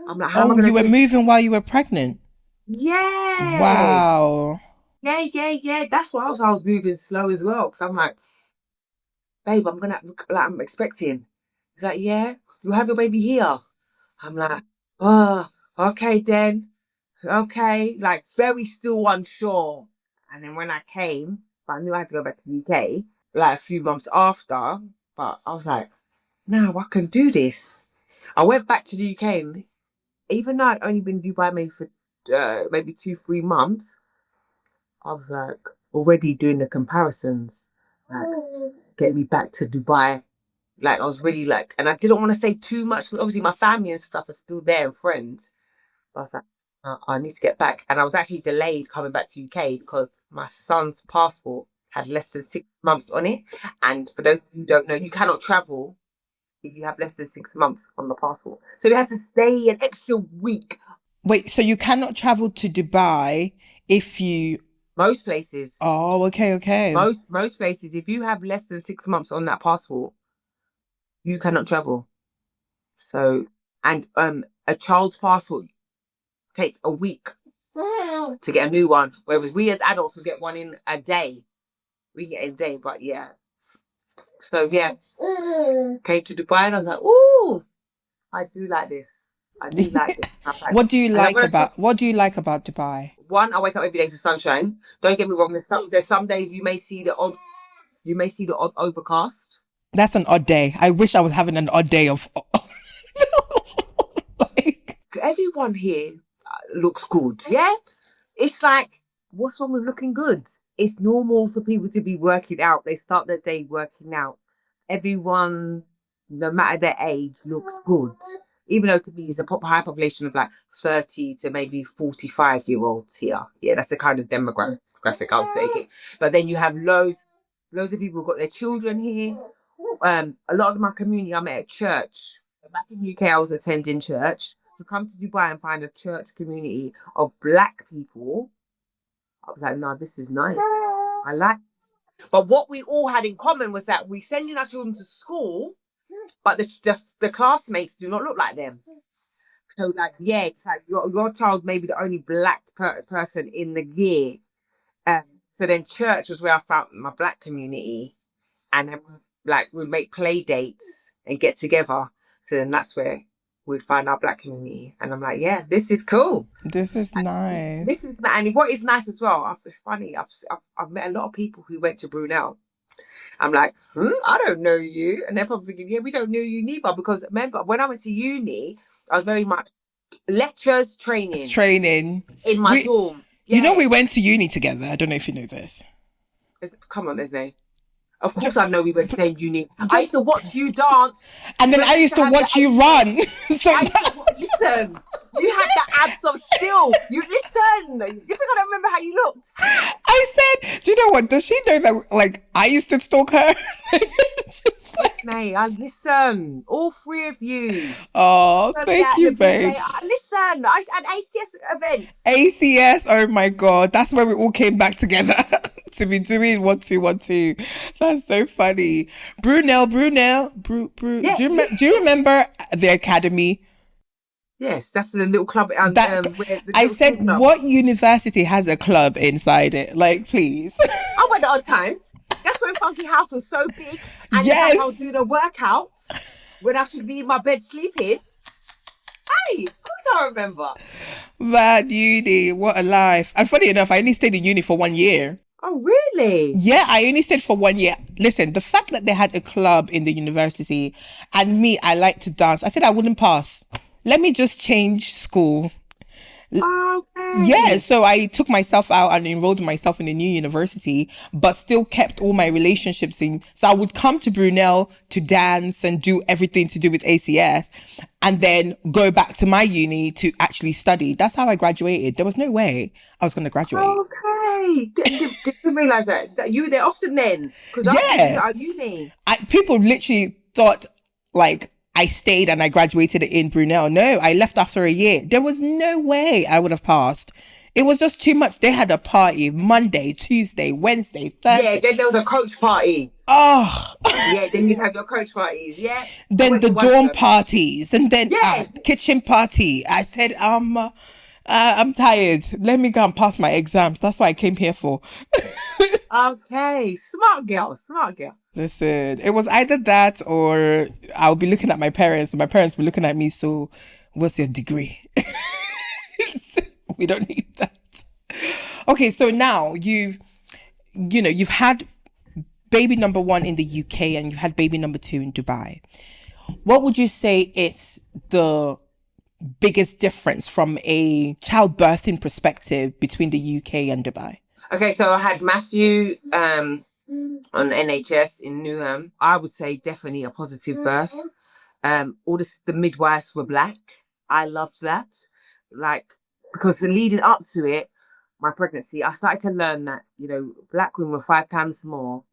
I'm like, how am I Oh, going you to were moving while you were pregnant? Yeah. Wow. Yeah. That's why I was moving slow as well. Because I'm like, babe, I'm expecting. He's like, yeah, you have your baby here. I'm like, oh, okay then. Okay. Like, very still unsure. And then when I came, I knew I had to go back to the UK, like a few months after. But I was like, no, I can do this. I went back to the UK, and even though I'd only been in Dubai maybe for maybe 2-3 months, I was like already doing the comparisons, like getting me back to Dubai. Like I was really like, and I didn't want to say too much, but obviously my family and stuff are still there and friends. But I was like, I need to get back. And I was actually delayed coming back to UK because my son's passport had less than 6 months on it. And for those who don't know, you cannot travel if you have less than 6 months on the passport. So they had to stay an extra week. Wait, so you cannot travel to Dubai if you... Most places. Oh, okay. Most places, if you have less than 6 months on that passport, you cannot travel. So, and a child's passport takes a week to get a new one, whereas we as adults will get one in a day. We get a day, but yeah. So yeah, came to Dubai and I was like, ooh, I do like this. What do you like about Dubai? One, I wake up every day to sunshine. Don't get me wrong. There's some days you may see the odd overcast. That's an odd day. I wish I was having an odd day of... like... Everyone here looks good. Yeah? It's like, what's wrong with looking good? It's normal for people to be working out. They start their day working out. Everyone, no matter their age, looks good. Even though to me it's a high population of like 30 to maybe 45-year-olds here. Yeah, that's the kind of demographic I would say. But then you have loads of people who've got their children here. A lot of my community I met at church. Back in the UK, I was attending church. To come to Dubai and find a church community of black people, I was like, no, this is nice. I like this. But what we all had in common was that we sending our children to school, but the classmates do not look like them. So like, yeah, it's like your child may be the only black person in the year. So then church was where I found my black community, and then we'd make play dates and get together. So then that's where we'd find our black community. And I'm like, yeah, this is cool. This is nice. And what is nice as well, it's funny, I've met a lot of people who went to Brunel. I'm like, I don't know you. And they're probably thinking, yeah, we don't know you neither. Because remember, when I went to uni, I was very much lectures, training. In my dorm. Yeah. You know, we went to uni together. I don't know if you know this. Come on, Ezinne. Of course I know we went to the same uni. I used to watch you dance. And then I used to watch you run. So listen, you had the abs of steel. You think I don't remember how you looked? I said, do you know what? Does she know that, like, I used to stalk her? Listen, all three of you. Oh, thank you, babe. Listen, I had ACS events. ACS, oh my God. That's where we all came back together to be doing 1-2-1-2. That's so funny. Brunel. Yeah, do you remember the academy? Yes, that's the little club. I said, club. What university has a club inside it? Like, please. I went at odd times. That's when Funky House was so big. And yes. I was doing a workout when I should be in my bed sleeping. Hey, of course I remember. That uni, what a life. And funny enough, I only stayed in uni for 1 year. Oh, really? Yeah, I only stayed for 1 year. Listen, the fact that they had a club in the university and me, I like to dance. I said I wouldn't pass. Let me just change school. Okay. Yeah, so I took myself out and enrolled myself in a new university, but still kept all my relationships in. So I would come to Brunel to dance and do everything to do with ACS, and then go back to my uni to actually study. That's how I graduated. There was no way I was going to graduate. Okay. Didn't realise that you were there often then. Because yeah, at uni. People literally thought like I stayed and I graduated in Brunel. No, I left after a year. There was no way I would have passed. It was just too much. They had a party Monday, Tuesday, Wednesday, Thursday. Yeah, then there was a coach party. Oh, Yeah, then you'd have your coach parties. Yeah, I then went the to one of dorm them. parties, and then Yeah. kitchen party. I said, I'm tired. Let me go and pass my exams. That's what I came here for. Okay. Smart girl. Smart girl. Listen, it was either that or I'll be looking at my parents, and my parents will be looking at me. So, what's your degree? We don't need that. Okay, so now you've had baby number one in the UK and you've had baby number two in Dubai. What would you say is the biggest difference from a childbirthing perspective between the UK and Dubai? Okay, so I had Matthew on NHS in Newham. I would say definitely a positive birth. All the midwives were black. I loved that. Like, because leading up to it, my pregnancy, I started to learn that, black women were 5 times more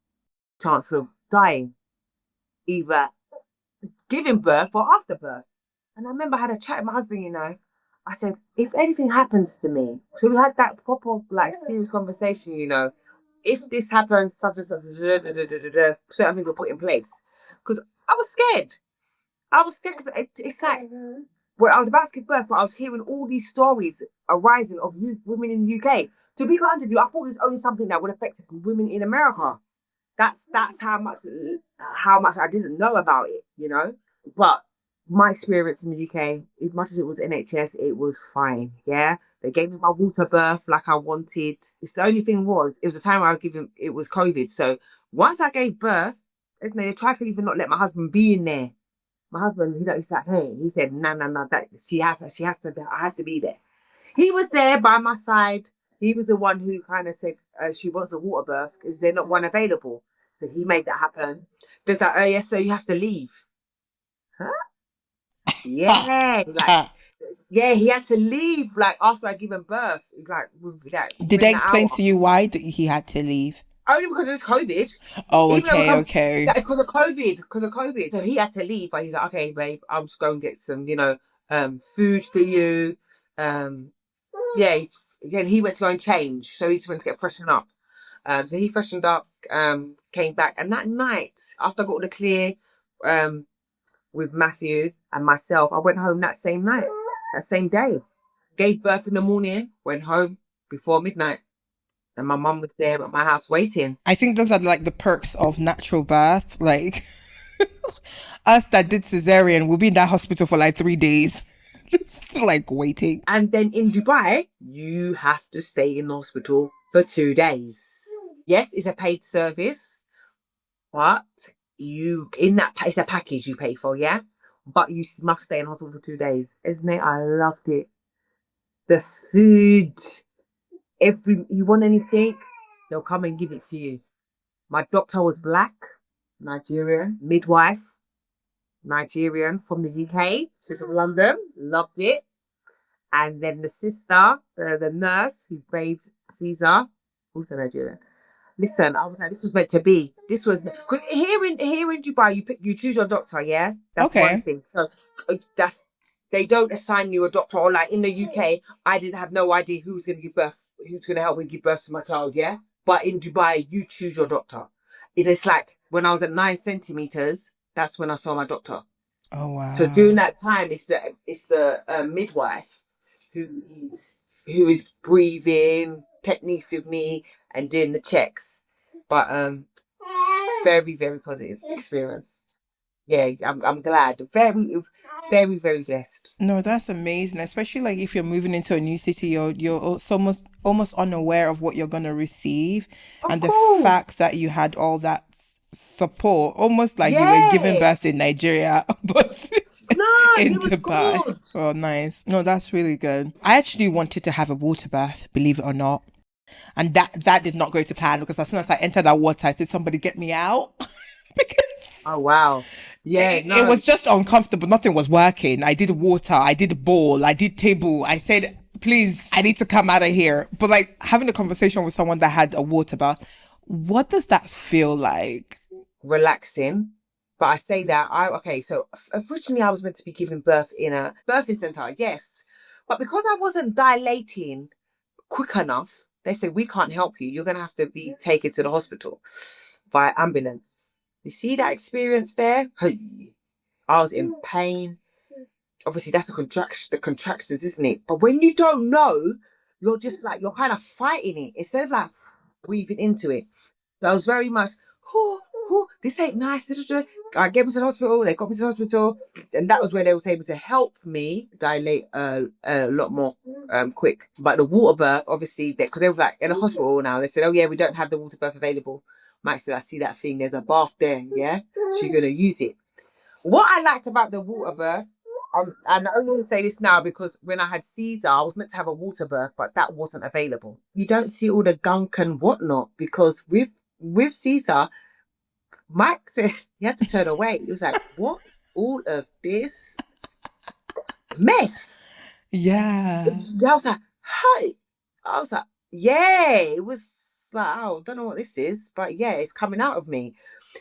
chance of dying, either giving birth or after birth. And I remember I had a chat with my husband, I said, if anything happens to me, so we had that proper, serious conversation, if this happens, such and such, certain things were put in place. Because I was scared. I was scared because it's like, when I was about to give birth, but I was hearing all these stories arising of women in the UK. To be quite honest with you, I thought it was only something that would affect women in America. That's how much I didn't know about it, But my experience in the UK, as much as it was NHS, it was fine. Yeah, they gave me my water birth like I wanted. It's the only thing it was the time I was given. It was COVID, so once I gave birth, they tried to even not let my husband be in there. My husband, he's like, hey, he said, no, that she has to be there. He was there by my side. He was the one who kind of said she wants a water birth because there's not one available. So he made that happen. There's like, oh yes, so you have to leave. Huh? Yeah, yeah, he had to leave after I'd given birth. With that. Did they Within an explain hour. to you why he had to leave? Only because it's COVID. Oh, Even okay, though okay. That's because of COVID. Because of COVID. So he had to leave. But he's like, okay, babe, I'll just go and get some, food for you. Yeah. Again, he went to go and change. So he just went to get freshened up. So he freshened up, came back. And that night, after I got all the clear, with Matthew and myself, I went home that same night, that same day. Gave birth in the morning, went home before midnight. And my mum was there at my house waiting. I think those are the perks of natural birth. Us that did cesarean, we'll be in that hospital for 3 days. Still waiting. And then in Dubai, you have to stay in the hospital for 2 days. Yes, it's a paid service, but it's a package you pay for, yeah? But you must stay in hospital for 2 days. Isn't it? I loved it. The food. You want anything, they'll come and give it to you. My doctor was black, Nigerian, midwife, Nigerian from the UK. She's from London, loved it. And then the sister, the nurse who bathed Caesar, also Nigerian. Listen, I was like, this was meant to be. This was because here in Dubai, you choose your doctor, yeah. That's okay. One thing. So they don't assign you a doctor. Or in the UK, I didn't have no idea who's going to give birth, who's going to help me give birth to my child, yeah. But in Dubai, you choose your doctor. It is when I was at 9 centimeters, that's when I saw my doctor. Oh wow! So during that time, it's the midwife who is breathing techniques with me and doing the checks. But very, very positive experience. Yeah, I'm glad. Very, very, very blessed. No, that's amazing. Especially if you're moving into a new city, you're almost unaware of what you're gonna receive, Of and course. the fact that you had all that support, almost like you were giving birth in Nigeria, but No, in it was Dubai. good. Oh, nice. No, that's really good. I actually wanted to have a water bath, believe it or not. And that did not go to plan because as soon as I entered that water, I said, somebody get me out. Because Oh wow. Yeah, it was just uncomfortable. Nothing was working. I did water, I did bowl, I did table. I said, please, I need to come out of here. But having a conversation with someone that had a water bath, what does that feel like? Relaxing. But I say that so originally I was meant to be giving birth in a birthing center, yes. But because I wasn't dilating quick enough, They said, we can't help you. You're going to have to be taken to the hospital via ambulance. You see that experience there? I was in pain. Obviously, that's the contractions, isn't it? But when you don't know, you're just like, you're kind of fighting it instead of like breathing into it. So I was very much, this ain't nice. I get me to the hospital. They got me to the hospital. And that was where they was able to help me dilate a lot more quick. But the water birth, obviously, because they were like in the hospital now, they said, oh yeah, we don't have the water birth available. Mike said, I see that thing. There's a bath there. Yeah. She's going to use it. What I liked about the water birth, and I only want to say this now because when I had Caesar, I was meant to have a water birth, but that wasn't available. You don't see all the gunk and whatnot because with Caesar, Mike said he had to turn away. He was like, what? All of this mess? Yeah. I was like, hey. I was like, yeah. It was like, oh, I don't know what this is, but yeah, it's coming out of me.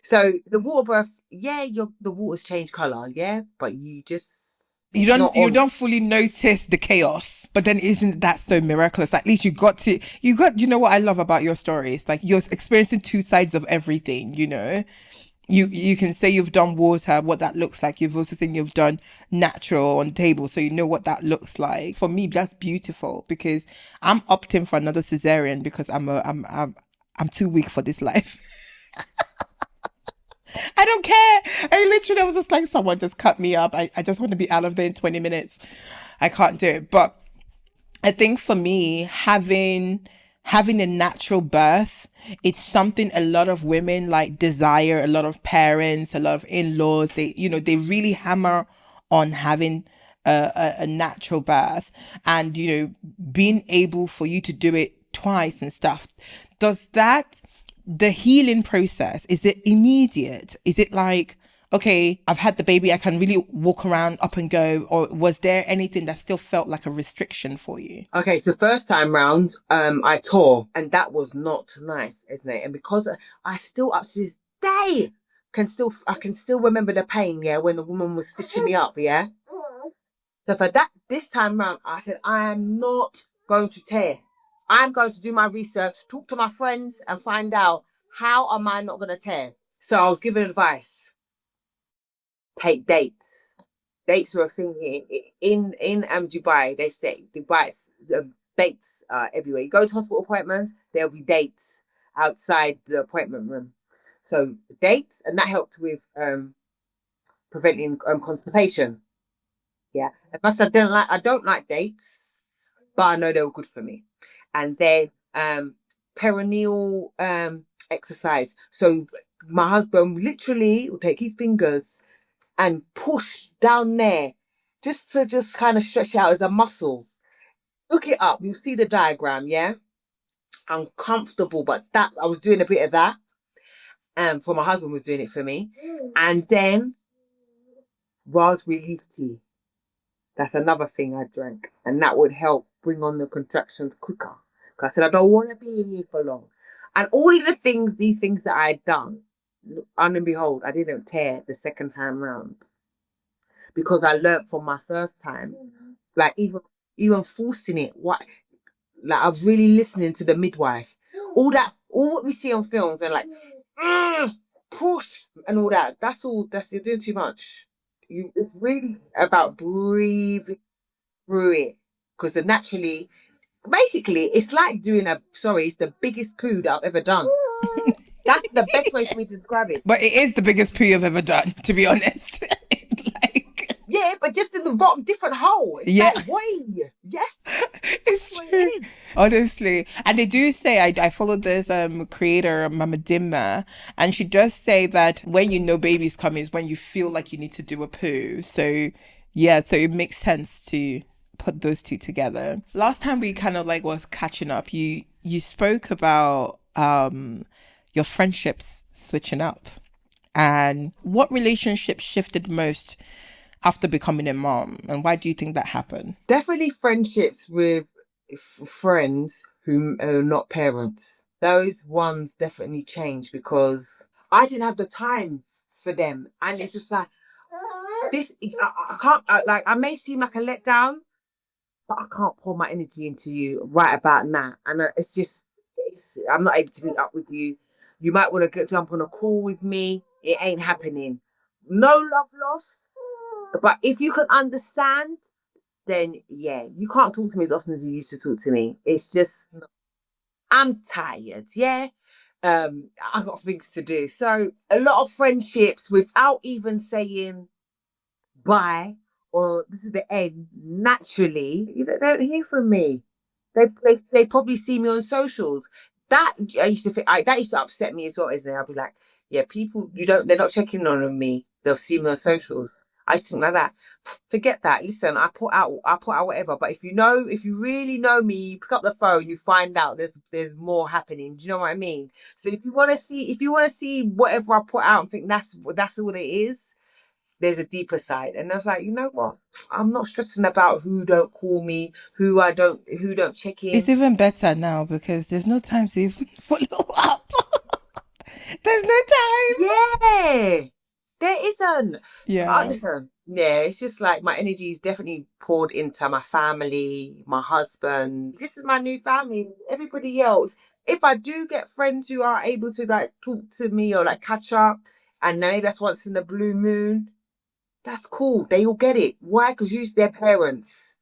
So the water birth, yeah, the water's changed colour, yeah, but you don't fully notice the chaos, but then isn't that so miraculous? At least you know what I love about your story? It's like you're experiencing two sides of everything, you know. You can say you've done water, what that looks like. You've also seen you've done natural on table, so you know what that looks like. For me, that's beautiful because I'm opting for another cesarean because I'm too weak for this life. I don't care. I literally was just like, someone just cut me up. I just want to be out of there in 20 minutes. I can't do it. But I think for me, having a natural birth, it's something a lot of women like desire, a lot of parents, a lot of in-laws, they really hammer on having a natural birth and, being able for you to do it twice and stuff. The healing process, is it immediate? Is it like, okay, I've had the baby, I can really walk around up and go? Or was there anything that still felt like a restriction for you? Okay, so first time round, I tore, and that was not nice, isn't it? And because I still up to this day I can still remember the pain, yeah, when the woman was stitching me up, yeah. So for this time round, I said, I am not going to tear. I'm going to do my research, talk to my friends and find out how am I not going to tear. So I was given advice. Take dates. Dates are a thing here. In Dubai, they say dates are everywhere. You go to hospital appointments, there'll be dates outside the appointment room. So dates, and that helped with preventing constipation. Yeah. As much as I don't like dates, but I know they were good for me. And then perineal exercise. So my husband literally will take his fingers and push down there just to kind of stretch it out as a muscle. Look it up. You'll see the diagram, yeah? Uncomfortable, but that I was doing a bit of that. For my husband was doing it for me. And then raspberry leaf tea. That's another thing I drank. And that would help bring on the contractions quicker. Because I said, I don't want to be in here for long. And all of these things that I had done, and behold, I didn't tear the second time round. Because I learnt from my first time. Like even forcing it. Like I was really listening to the midwife. All what we see on films, they're like, push and all that. You're doing too much. It's really about breathing through it. Because basically, it's like it's the biggest poo that I've ever done. That's the best way for me to describe it. But it is the biggest poo you've ever done, to be honest. Yeah, but just in the different hole. Yeah. That way. Yeah. It's true. It is. Honestly. And they do say, I follow this creator, Mama Dimma, and she does say that when baby's coming is when you feel like you need to do a poo. So, yeah, so it makes sense to put those two together. Last time we kind of was catching up, you spoke about your friendships switching up. And what relationships shifted most after becoming a mom, and why do you think that happened? Definitely friendships with friends who are not parents. Those ones definitely changed because I didn't have the time for them, and it's just like this. I can't I may seem like a letdown, but I can't pour my energy into you right about now. And I'm not able to meet up with you. You might want to jump on a call with me. It ain't happening. No love lost. But if you can understand, then yeah, you can't talk to me as often as you used to talk to me. It's just, I'm tired, yeah? I've got things to do. So a lot of friendships without even saying bye or this is the end, naturally, you don't hear from me. They probably see me on socials. That I used to think that used to upset me as well, isn't it? I'll be like, yeah, people they're not checking on me. They'll see me on socials. I used to think like that. Forget that. Listen, I put out whatever. But if you really know me, you pick up the phone, you find out there's more happening. Do you know what I mean? So if you want to see whatever I put out and think that's all it is, there's a deeper side. And I was like, you know what? I'm not stressing about who don't call me, who don't check in. It's even better now because there's no time to even follow up. There's no time. Yeah, there isn't. Yeah. Listen, yeah, it's just like my energy is definitely poured into my family, my husband. This is my new family. Everybody else. If I do get friends who are able to like talk to me or like catch up, and maybe that's once in the blue moon, that's cool. They all get it. Why? Because you're their parents.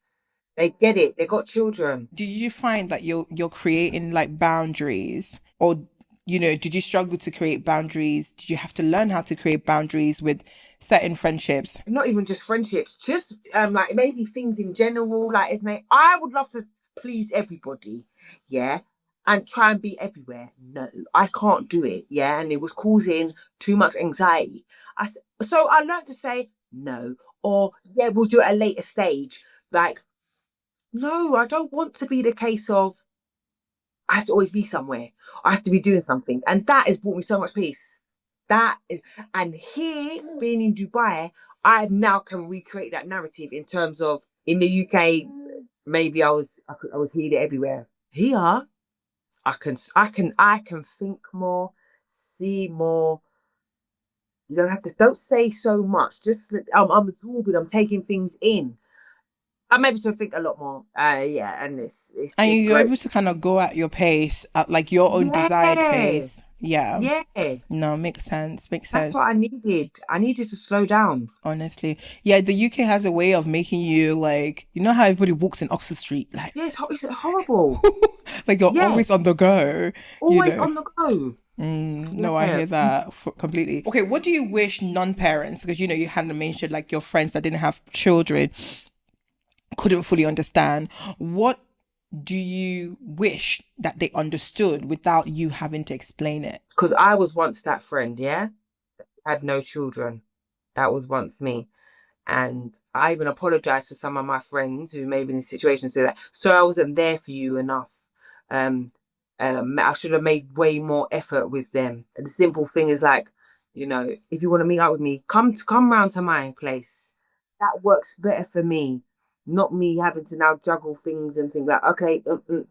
They get it. They got children. Did you find that you're creating like boundaries, or did you struggle to create boundaries? Did you have to learn how to create boundaries with certain friendships? Not even just friendships, just like maybe things in general. Like, isn't it? I would love to please everybody, yeah, and try and be everywhere. No, I can't do it, yeah, and it was causing too much anxiety. So I learned to say no, or yeah, we'll do it at a later stage. Like, no, I don't want to be the case of I have to always be somewhere. I have to be doing something, and that has brought me so much peace. And here, being in Dubai, I now can recreate that narrative in terms of in the UK, maybe I was healing everywhere. Here, I can think more, see more. You don't say so much. Just I'm absorbing. I'm taking things in. I'm able to think a lot more. Yeah, and And it's you're great. able to kind of go at your pace, at like your own desired pace. Yeah. Yeah. No, makes sense. Makes That's sense. what I needed. I needed to slow down. Honestly. Yeah, the UK has a way of making you like, you know how everybody walks in Oxford Street? Like, Yeah, it's horrible. like you're Yeah. always on the go. Always on the go. No, I hear that completely. Okay, what do you wish non-parents, because you hadn't mentioned like your friends that didn't have children, couldn't fully understand. What do you wish that they understood without you having to explain it? Because I was once that friend, yeah? Had no children. That was once me. And I even apologized to some of my friends who may be in a situation to that. So I wasn't there for you enough. I should have made way more effort with them. And the simple thing is like, if you want to meet up with me, come round to my place. That works better for me. Not me having to now juggle things and think like, okay,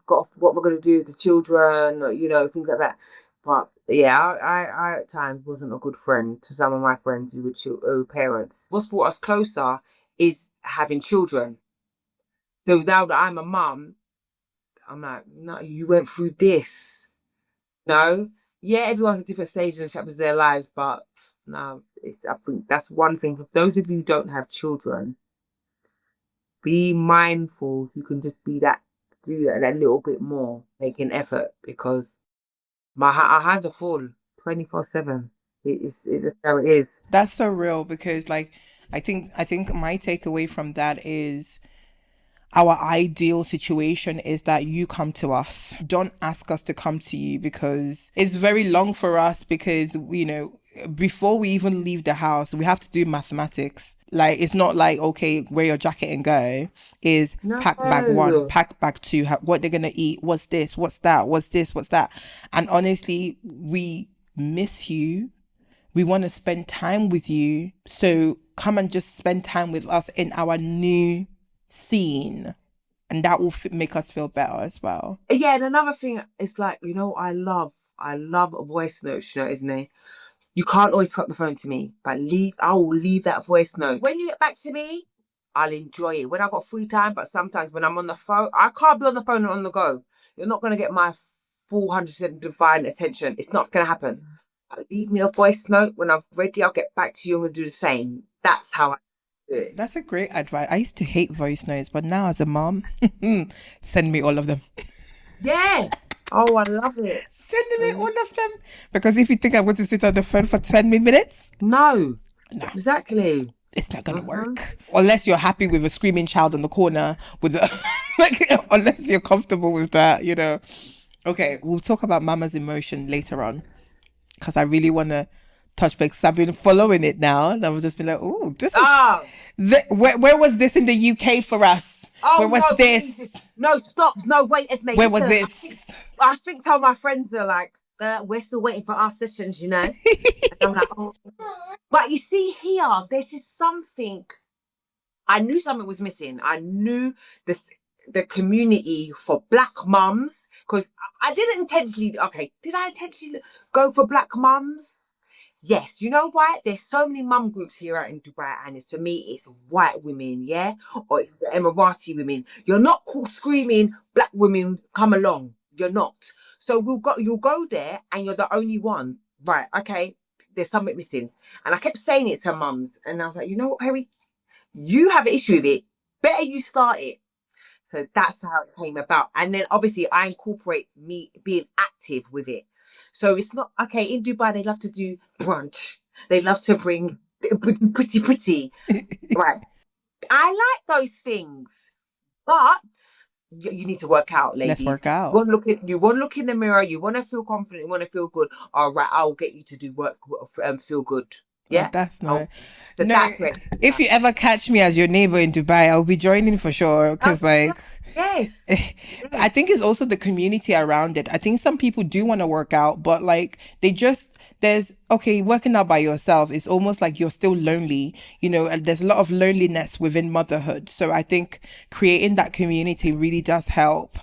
got off what we're going to do with the children, or, things like that. But yeah, I at times wasn't a good friend to some of my friends who were parents. What's brought us closer is having children. So now that I'm a mum, I'm like, no, you went through this. No? Yeah, everyone's at different stages and chapters of their lives, but no, I think that's one thing. For those of you who don't have children, be mindful. You can just do that a little bit more, make an effort, because our hands are full 24/7. It's how it is. That's so real because like I think my takeaway from that is our ideal situation is that you come to us. Don't ask us to come to you because it's very long for us because, before we even leave the house, we have to do mathematics. Like, it's not like, okay, wear your jacket and go. Is pack bag one, pack bag two, what they're going to eat, what's this, what's that, what's this, what's that. And honestly, we miss you. We want to spend time with you. So come and just spend time with us in our new scene, and that will make us feel better as well. Yeah, and another thing is like, I love voice notes, isn't it? You can't always pick up the phone to me, but I will leave that voice note. When you get back to me, I'll enjoy it when I got free time. But sometimes when I'm on the phone, I can't be on the phone and on the go. You're not going to get my full 100% divine attention. It's not going to happen. Leave me a voice note. When I'm ready, I'll get back to you and we'll do the same. That's how I do it. That's a great advice. I used to hate voice notes, but now as a mom, send me all of them. Yeah. Oh, I love it. Send me all of them. Because if you think I'm going to sit on the phone for 10 minutes, No. No. Exactly. It's not gonna work unless you're happy with a screaming child in the corner with unless you're comfortable with that, you know. Okay, we'll talk about mama's emotion later on because I really want to touch base. I've been following it now and I've just been like, oh, this is where was this in the UK for us? Where was this? Please. No, stop. No, wait, Esme. Where was this? I think some of my friends are like, we're still waiting for our sessions, you know. And I'm like, oh. But you see here, there's just something. I knew something was missing. I knew the community for Black mums, because I didn't intentionally. Okay, did I intentionally go for Black mums? Yes. You know why? There's so many mum groups here out in Dubai, and to me, it's white women, yeah, or it's the Emirati women. You're not screaming, Black women, come along. You're not. So you'll go there and you're the only one. Right, okay, there's something missing. And I kept saying it to mums. And I was like, you know what, Perri? You have an issue with it. Better you start it. So that's how it came about. And then obviously I incorporate me being active with it. So it's not, okay, in Dubai, they love to do brunch. They love to bring pretty. Right. I like those things. But you need to work out, ladies. Let's work out. You want to look in the mirror. You want to feel confident. You want to feel good. All right, I'll get you to do work. Feel good. Yeah, that's nice. That's it. If you ever catch me as your neighbor in Dubai, I'll be joining for sure. Because yes. I think it's also the community around it. I think some people do want to work out, but like working out by yourself is almost like you're still lonely, you know, and there's a lot of loneliness within motherhood. So I think creating that community really does help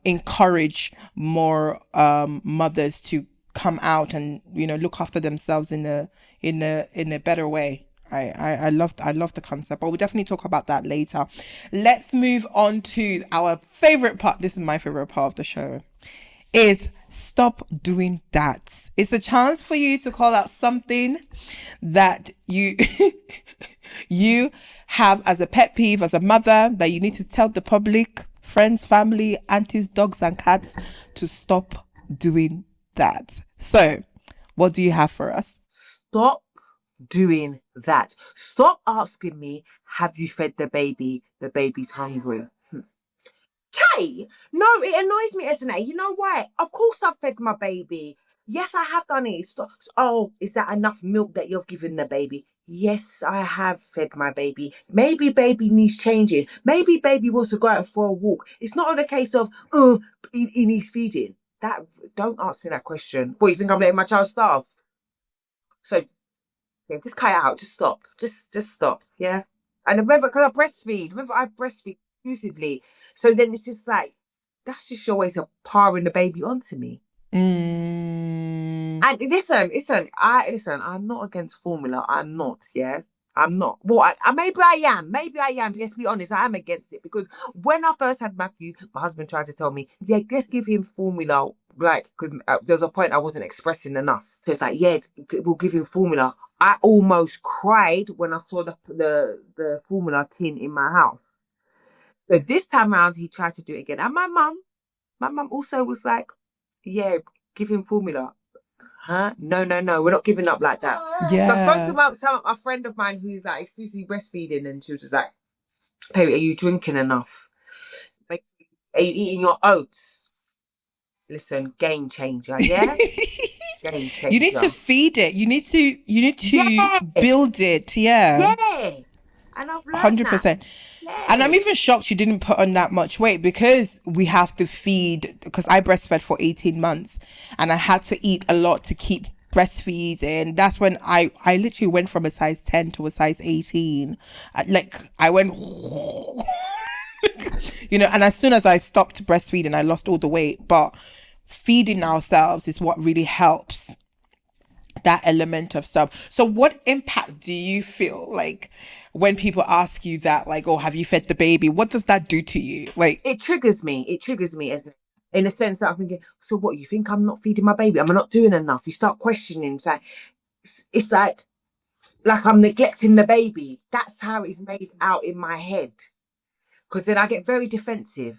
encourage more mothers to come out and, you know, look after themselves in a better way. I love the concept, but we'll definitely talk about that later. Let's move on to our favorite part. This is my favorite part of the show. Is stop doing that. It's a chance for you to call out something that you you have as a pet peeve as a mother that you need to tell the public, friends, family, aunties, dogs and cats to stop doing that. So, what do you have for us? Stop doing that. Stop asking me, have you fed the baby? The baby's hungry. Okay. No, it annoys me, Ezinne. You know why? Of course I've fed my baby. Yes, I have done it. Oh, is that enough milk that you've given the baby? Yes, I have fed my baby. Maybe baby needs changing. Maybe baby wants to go out for a walk. It's not on a case of, he needs feeding. Don't ask me that question. What, you think I'm letting my child starve? So, yeah, just cut it out. Just stop. Just stop. Yeah. And remember, because I breastfeed exclusively. So then it's just like, that's just your way to powering the baby onto me. And listen, I'm not against formula. I'm not, yeah. I'm not. Well, maybe I am. Let's be honest. I am against it because when I first had Matthew, my husband tried to tell me, yeah, let's give him formula. Like, because there was a point I wasn't expressing enough. So it's like, yeah, we'll give him formula. I almost cried when I saw the formula tin in my house. So this time around, he tried to do it again. And my mum also was like, yeah, give him formula. Huh? No, we're not giving up like that. Yeah. So I spoke to a friend of mine who's like exclusively breastfeeding, and she was just like, Perri, are you drinking enough? Are you eating your oats? Listen, game changer, yeah? Game changer. You need to feed it. You need to build it, yeah. Yeah. And I've learned 100%. That. Yeah. And I'm even shocked you didn't put on that much weight because we have to feed, because I breastfed for 18 months and I had to eat a lot to keep breastfeeding. That's when I literally went from a size 10 to a size 18. I went, you know, and as soon as I stopped breastfeeding, I lost all the weight. But feeding ourselves is what really helps that element of self. So what impact do you feel like when people ask you that, like, oh, have you fed the baby? What does that do to you? Like, It triggers me. It triggers me, isn't it? In the sense that I'm thinking, so what, you think I'm not feeding my baby? Am I not doing enough? You start questioning. It's like I'm neglecting the baby. That's how it's made out in my head. Because then I get very defensive.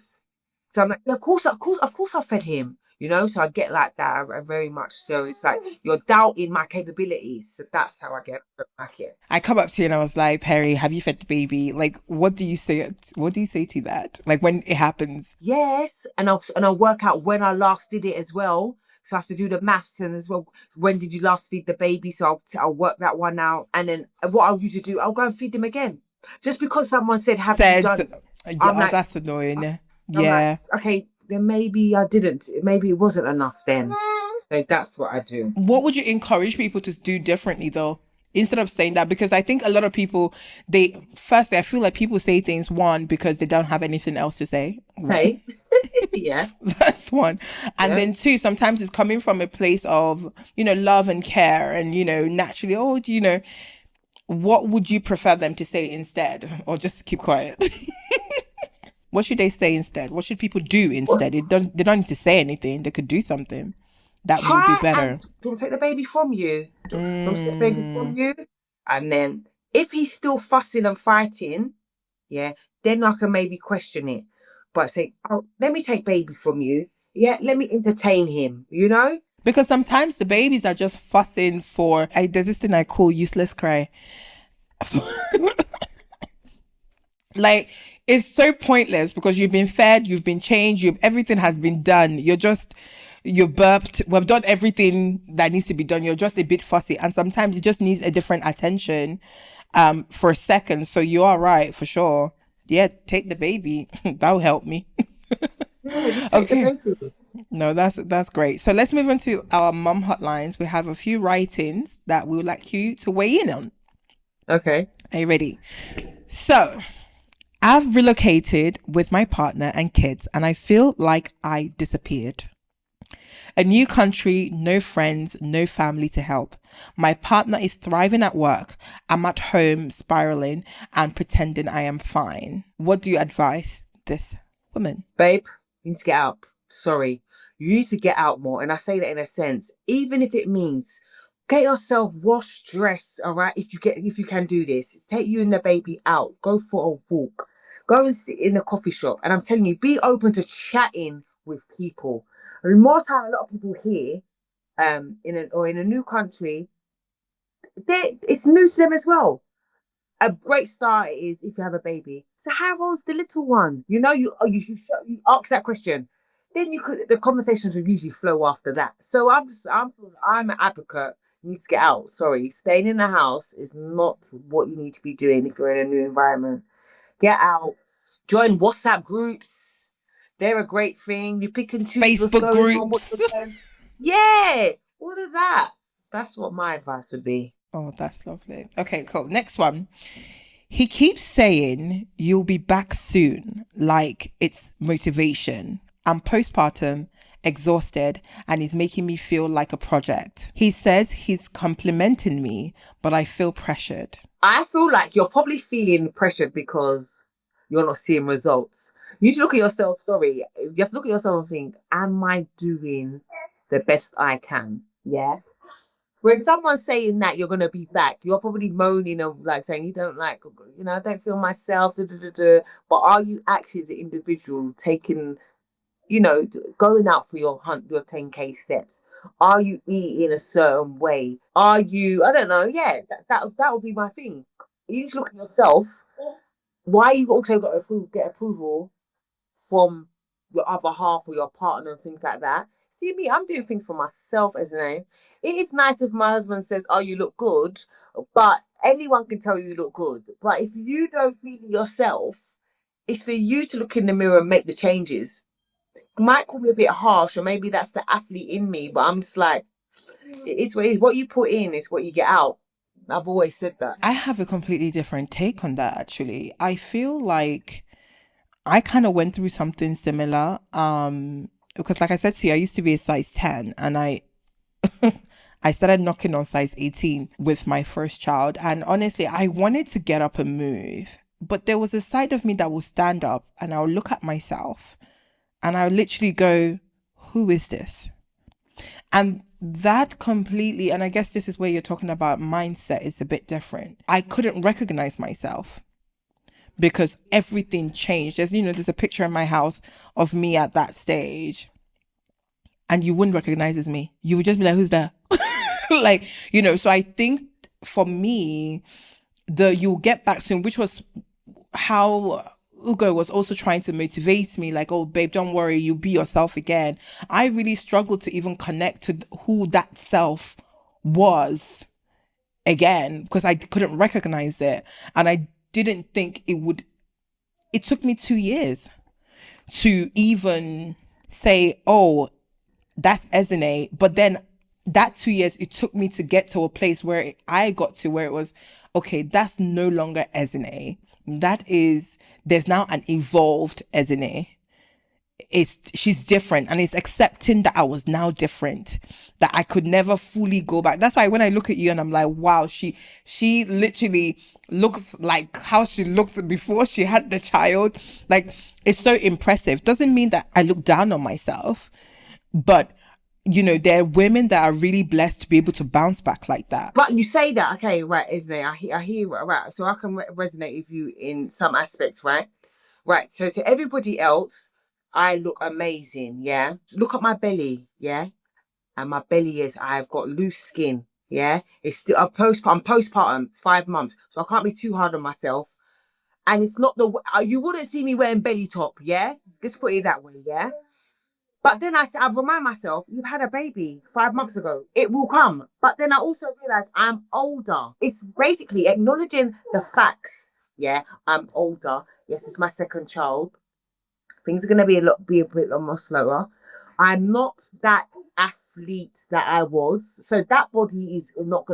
So I'm like, yeah, of course I fed him, you know? So I get like that very much. So it's like, you're doubting my capabilities. So that's how I get back in. I come up to you and I was like, Perri, have you fed the baby? Like, what do you say? What do you say to that? Like when it happens? Yes. And I'll work out when I last did it as well. So I have to do the maths and as well, when did you last feed the baby? So I'll work that one out. And then what I'll usually do, I'll go and feed them again. Just because someone said, have you done it? Yeah, like, that's annoying. I'm yeah. like, okay, then maybe I didn't. Maybe it wasn't enough then. So that's what I do. What would you encourage people to do differently though? Instead of saying that, because I think a lot of people, firstly, I feel like people say things, one, because they don't have anything else to say. Hey, yeah. That's one. And then two, sometimes it's coming from a place of, love and care and, naturally, what would you prefer them to say instead? Or just keep quiet? What should they say instead? What should people do instead? They don't need to say anything. They could do something that would be better. Do you want to take the baby from you? Do you want to take the baby from you? And then if he's still fussing and fighting, yeah, then I can maybe question it. But say, oh, let me take baby from you. Yeah, let me entertain him, Because sometimes the babies are just fussing for, there's this thing I call useless cry. Like, it's so pointless because you've been fed, you've been changed, everything has been done. You've burped, we've done everything that needs to be done. You're just a bit fussy. And sometimes it just needs a different attention for a second. So you are right, for sure. Yeah, take the baby. That'll help me. Yeah, just take the baby. No, that's great. So let's move on to our mum hotlines. We have a few write-ins that we would like you to weigh in on. Okay. Are you ready? So, I've relocated with my partner and kids and I feel like I disappeared. A new country, no friends, no family to help. My partner is thriving at work. I'm at home spiraling and pretending I am fine. What do you advise this woman? Babe, you need to get out. Sorry. You need to get out more. And I say that in a sense, even if it means get yourself washed, dressed, all right? If you can do this, take you and the baby out. Go for a walk. Go and sit in a coffee shop. And I'm telling you, be open to chatting with people. I mean, more time, a lot of people here, in a new country, it's new to them as well. A great start is if you have a baby. So how old's the little one? You ask that question. Then the conversations will usually flow after that. So I'm an advocate. You need to get out. Sorry, staying in the house is not what you need to be doing if you're in a new environment. Get out. Join WhatsApp groups. They're a great thing. You pick and choose Facebook groups. Yeah, all of that. That's what my advice would be. Oh, that's lovely. Okay, cool. Next one. He keeps saying you'll be back soon, like it's motivation. I'm postpartum, exhausted, and he's making me feel like a project. He says he's complimenting me, but I feel pressured. I feel like you're probably feeling pressured because you're not seeing results. You should look at yourself, you have to look at yourself and think, am I doing the best I can? Yeah. When someone's saying that you're going to be back, you're probably moaning or like saying you don't I don't feel myself, But are you actually as an individual taking, going out for your 10K steps? Are you eating a certain way? Are you, I don't know, yeah, that would be my thing. You need to look at yourself. Why you also got to get approval from your other half or your partner and things like that? See me, I'm doing things for myself, Ezinne. It is nice if my husband says, oh, you look good, but anyone can tell you look good. But if you don't feel it yourself, it's for you to look in the mirror and make the changes. You might call me a bit harsh, or maybe that's the athlete in me, but I'm just like, it's what you put in is what you get out. I've always said that. I have a completely different take on that, actually. I feel like I kind of went through something similar. Because like I said to you, I used to be a size 10 and I I started knocking on size 18 with my first child. And honestly, I wanted to get up and move. But there was a side of me that will stand up and I'll look at myself and I'll literally go, who is this? And that completely, and I guess this is where you're talking about mindset is a bit different. I couldn't recognize myself because everything changed. There's a picture in my house of me at that stage and you wouldn't recognize as me. You would just be like, who's that? So I think for me, you'll get back soon, which was how Ugo was also trying to motivate me, like, oh, babe, don't worry, you be yourself again. I really struggled to even connect to who that self was again because I couldn't recognize it. And I didn't think it took me 2 years to even say, oh, that's Ezinne. But then that 2 years, it took me to get to a place where I got to where it was, okay, that's no longer Ezinne. There's now an evolved Ezinne. She's different, and it's accepting that I was now different, that I could never fully go back. That's why when I look at you and I'm like, wow, she literally looks like how she looked before she had the child. Like, it's so impressive. Doesn't mean that I look down on myself, but there are women that are really blessed to be able to bounce back like that. But you say that, okay, right, Ezinne, I hear, right, so I can resonate with you in some aspects, right? Right, so to everybody else, I look amazing, yeah? Look at my belly, yeah? And my belly I've got loose skin, yeah? It's still, I'm postpartum, 5 months, so I can't be too hard on myself. And it's not you wouldn't see me wearing belly top, yeah? Just put it that way, yeah? But then I remind myself, you've had a baby 5 months ago. It will come. But then I also realize I'm older. It's basically acknowledging the facts. Yeah, I'm older. Yes, it's my second child. Things are going to be a bit more slower. I'm not that athlete that I was. So that body is not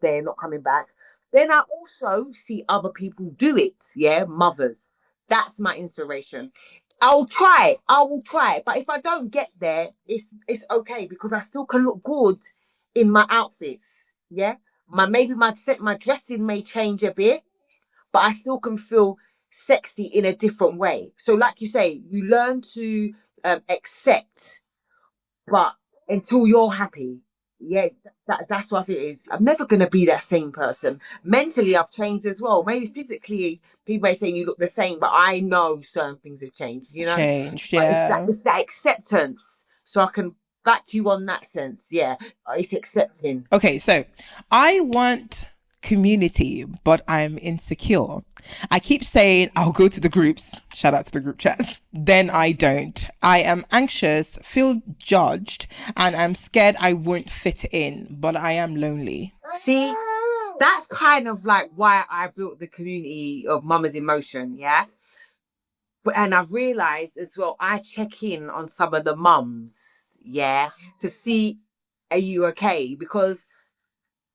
there, not coming back. Then I also see other people do it. Yeah, mothers. That's my inspiration. I will try. But if I don't get there, it's okay because I still can look good in my outfits. Yeah. Maybe my dressing may change a bit, but I still can feel sexy in a different way. So like you say, you learn to accept, but until you're happy. Yeah, that's what it is. I'm never going to be that same person. Mentally, I've changed as well. Maybe physically, people may say you look the same, but I know certain things have changed, Changed, yeah. But it's that acceptance. So I can back you on that sense. Yeah, it's accepting. Okay, so I want community, but I'm insecure. I keep saying I'll go to the groups, shout out to the group chats, then I don't. I am anxious, feel judged, and I'm scared I won't fit in, but I am lonely. See, that's kind of like why I built the community of Mamas in Motion, yeah? And I've realised as well, I check in on some of the mums, yeah, to see, are you okay? Because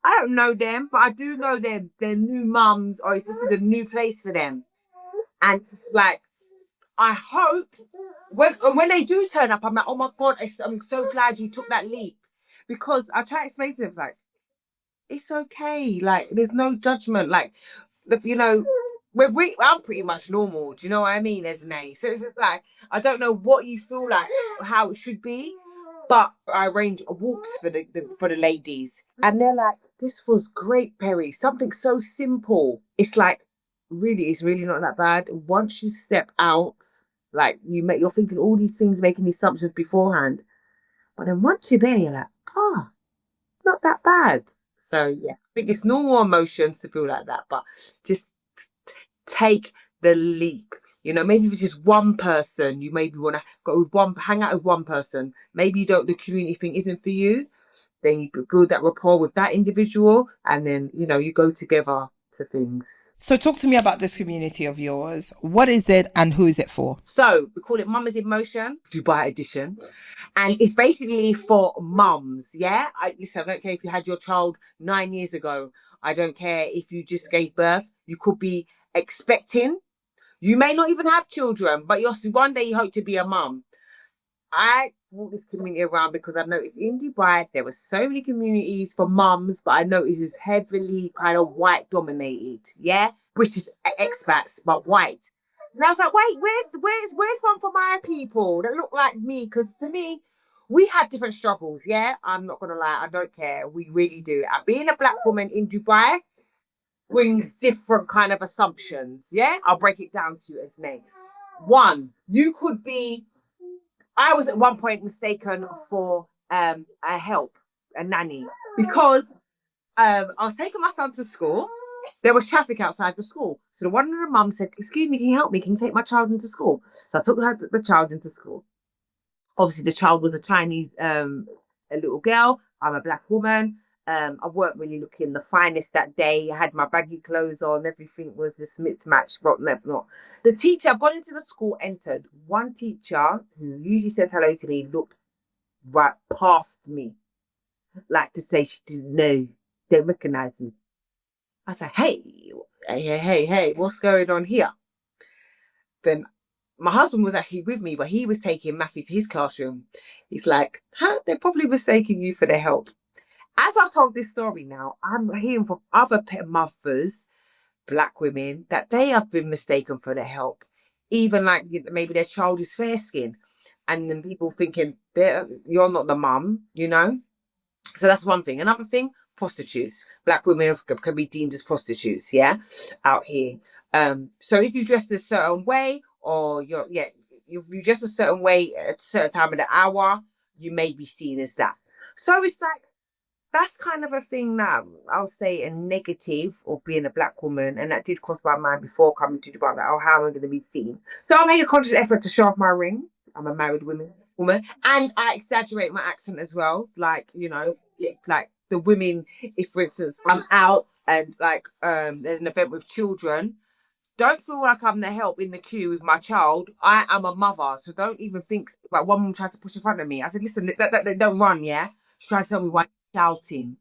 I don't know them, but I do know they're new mums, or this is a new place for them. And it's like, I hope when they do turn up, I'm like, oh my God, I'm so glad you took that leap. Because I try to explain to them, like, it's okay. Like, there's no judgment. Like, I'm pretty much normal. Do you know what I mean, Ezinne? So it's just like, I don't know what you feel like, how it should be, but I arrange walks for the ladies. And they're like, this was great, Perri. Something so simple. It's like, it's really not that bad. Once you step out, like you're thinking all these things, making these assumptions beforehand. But then once you're there, you're like, not that bad. So yeah, I think it's normal emotions to feel like that, but just take the leap. Maybe if it's just one person, you maybe want to hang out with one person. Maybe the community thing isn't for you. Then you build that rapport with that individual, and then, you go together to things. So talk to me about this community of yours. What is it and who is it for? So we call it Mamas in Motion, Dubai edition. And it's basically for mums, yeah? Listen, I don't care if you had your child 9 years ago. I don't care if you just gave birth. You could be expecting. You may not even have children, but one day you hope to be a mum. I brought this community around because I noticed in Dubai there were so many communities for mums, but I noticed it's heavily kind of white dominated. Yeah, British expats, but white. And I was like, wait, where's one for my people that look like me? Because to me, we have different struggles. Yeah, I'm not gonna lie, I don't care. We really do. And being a black woman in Dubai brings different kind of assumptions. Yeah, I'll break it down to you as name. One, you could be. I was at one point mistaken for a nanny, because I was taking my son to school. There was traffic outside the school. So one of the mums said, excuse me, can you help me? Can you take my child into school? So I took the child into school. Obviously, the child was a Chinese, a little girl. I'm a black woman. I weren't really looking the finest that day. I had my baggy clothes on. Everything was just mismatched. The teacher got into the school, entered. One teacher who usually says hello to me looked right past me, like to say she didn't know, didn't recognize me. I said, hey, what's going on here? Then my husband was actually with me, but he was taking Matthew to his classroom. He's like, they're probably mistaking you for their help. As I've told this story now, I'm hearing from other mothers, black women, that they have been mistaken for their help. Even like maybe their child is fair skinned. And then people thinking, you're not the mum, you know? So that's one thing. Another thing, prostitutes. Black women can be deemed as prostitutes, yeah, out here. So if you dress a certain way, or if you dress a certain way at a certain time of the hour, you may be seen as that. So it's like, that's kind of a thing that I'll say a negative of being a black woman. And that did cross my mind before coming to Dubai, like, how am I going to be seen? So I make a conscious effort to show off my ring. I'm a married woman. And I exaggerate my accent as well. Like, you know, like the women, if for instance, I'm out and like there's an event with children, don't feel like I'm the help in the queue with my child. I am a mother, so don't even think, like one woman tried to push in front of me. I said, listen, they don't run, yeah? She tried to tell me why I'm shouting.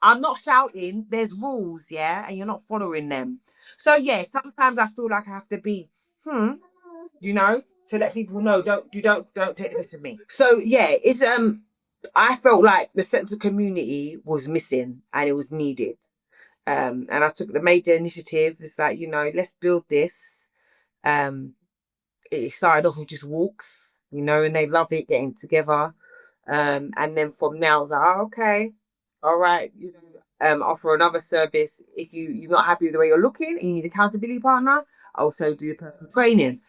I'm not shouting, there's rules, yeah? And you're not following them. So yeah, sometimes I feel like I have to be, you know, to let people know, don't take this of me. So yeah, it's I felt like the sense of community was missing and it was needed. And I made the initiative. It's like, you know, let's build this. It started off with just walks, you know, and they love it, getting together. And then from now, I was like, okay, all right, you know, offer another service. If you're not happy with the way you're looking and you need an accountability partner, I also do your personal training.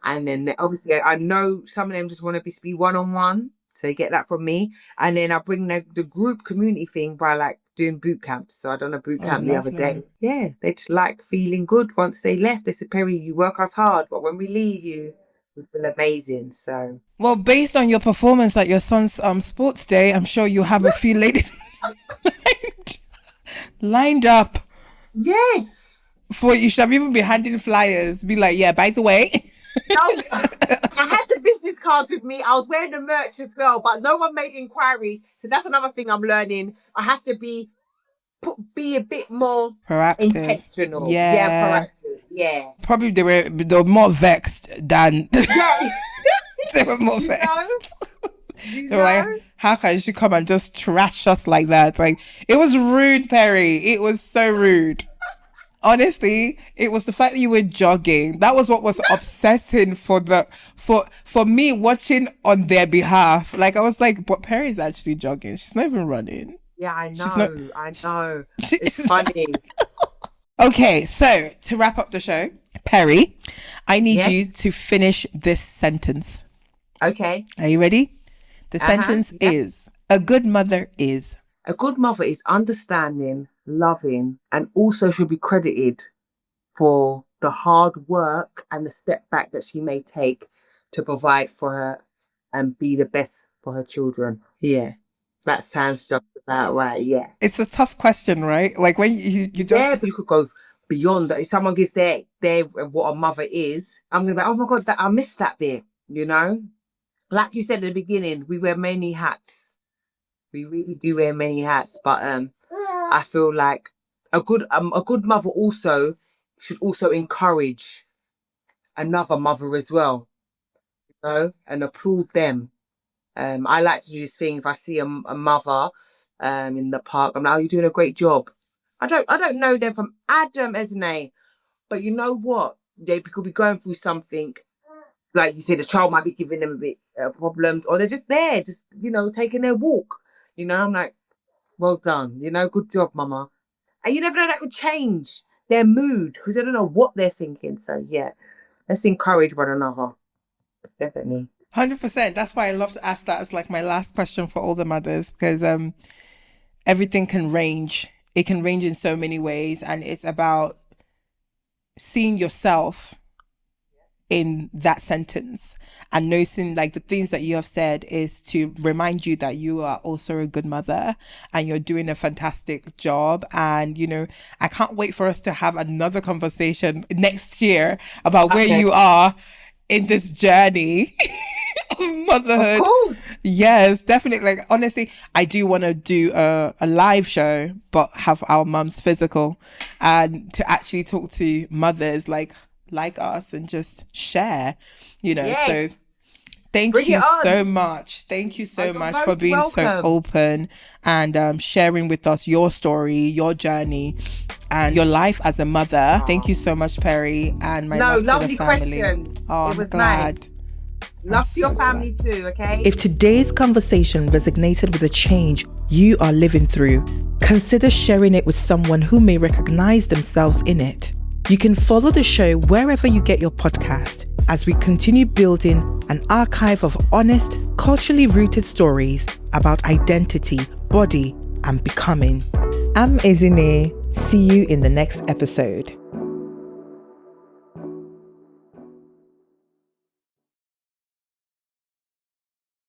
And then obviously I know some of them just want to be one-on-one. So you get that from me. And then I bring the group community thing by like doing boot camps. So I done a boot camp the other day. Yeah, they just like feeling good once they left. They said, Perri, you work us hard, but when we leave you, we feel amazing. So. Well, based on your performance at your son's sports day, I'm sure you have a few ladies lined up. Yes. For you should have even been handing flyers. Be like, yeah, by the way. I had the business cards with me. I was wearing the merch as well, but no one made inquiries. So that's another thing I'm learning. I have to be a bit more proactive. Intentional. Yeah, proactive. Yeah. Probably they were more vexed than they were more vexed. They were like, how can she come and just trash us like that? Like, it was rude, Perri. It was so rude. Honestly, it was the fact that you were jogging. That was what was upsetting for me watching on their behalf. Like, I was like, but Perri's actually jogging. She's not even running. Yeah, I know. I know. It's funny. Okay, so to wrap up the show, Perri, I need you to finish this sentence. Okay. Are you ready? The sentence is, a good mother is... A good mother is understanding, loving, and also should be credited for the hard work and the step back that she may take to provide for her and be the best for her children. Yeah, that sounds just about right, yeah. It's a tough question, right? Like when you don't... Yeah, but you could go beyond that. If someone gives their what a mother is, I'm going to be like, oh my God, I missed that bit, you know? Like you said at the beginning, we wear many hats. We really do wear many hats, but I feel like a good mother also should also encourage another mother as well, you know, and applaud them I like to do this thing. If I see a mother in the park, I'm like, oh, you're doing a great job. I don't know them from Adam, Ezinne, but you know what? They could be going through something. Like you say, the child might be giving them a bit problems, or they're just there, just, taking their walk. I'm like, well done. Good job, mama. And you never know, that could change their mood because they don't know what they're thinking. So yeah, let's encourage one another. Definitely. 100%. That's why I love to ask that as like my last question for all the mothers, because everything can range. It can range in so many ways, and it's about seeing yourself in that sentence and noticing like the things that you have said is to remind you that you are also a good mother and you're doing a fantastic job. And I can't wait for us to have another conversation next year about where you are in this journey of motherhood. Of course. Yes, definitely. Like, honestly, I do want to do a live show, but have our mums physical and to actually talk to mothers like us and just share, Yes. So thank you so much. Thank you so much for being so open and sharing with us your story, your journey, and your life as a mother. Thank you so much, Perri, and my lovely questions. It was nice. Love to your family too, okay? If today's conversation resonated with a change you are living through, consider sharing it with someone who may recognize themselves in it. You can follow the show wherever you get your podcast as we continue building an archive of honest, culturally rooted stories about identity, body, and becoming. I'm Ezinne. See you in the next episode.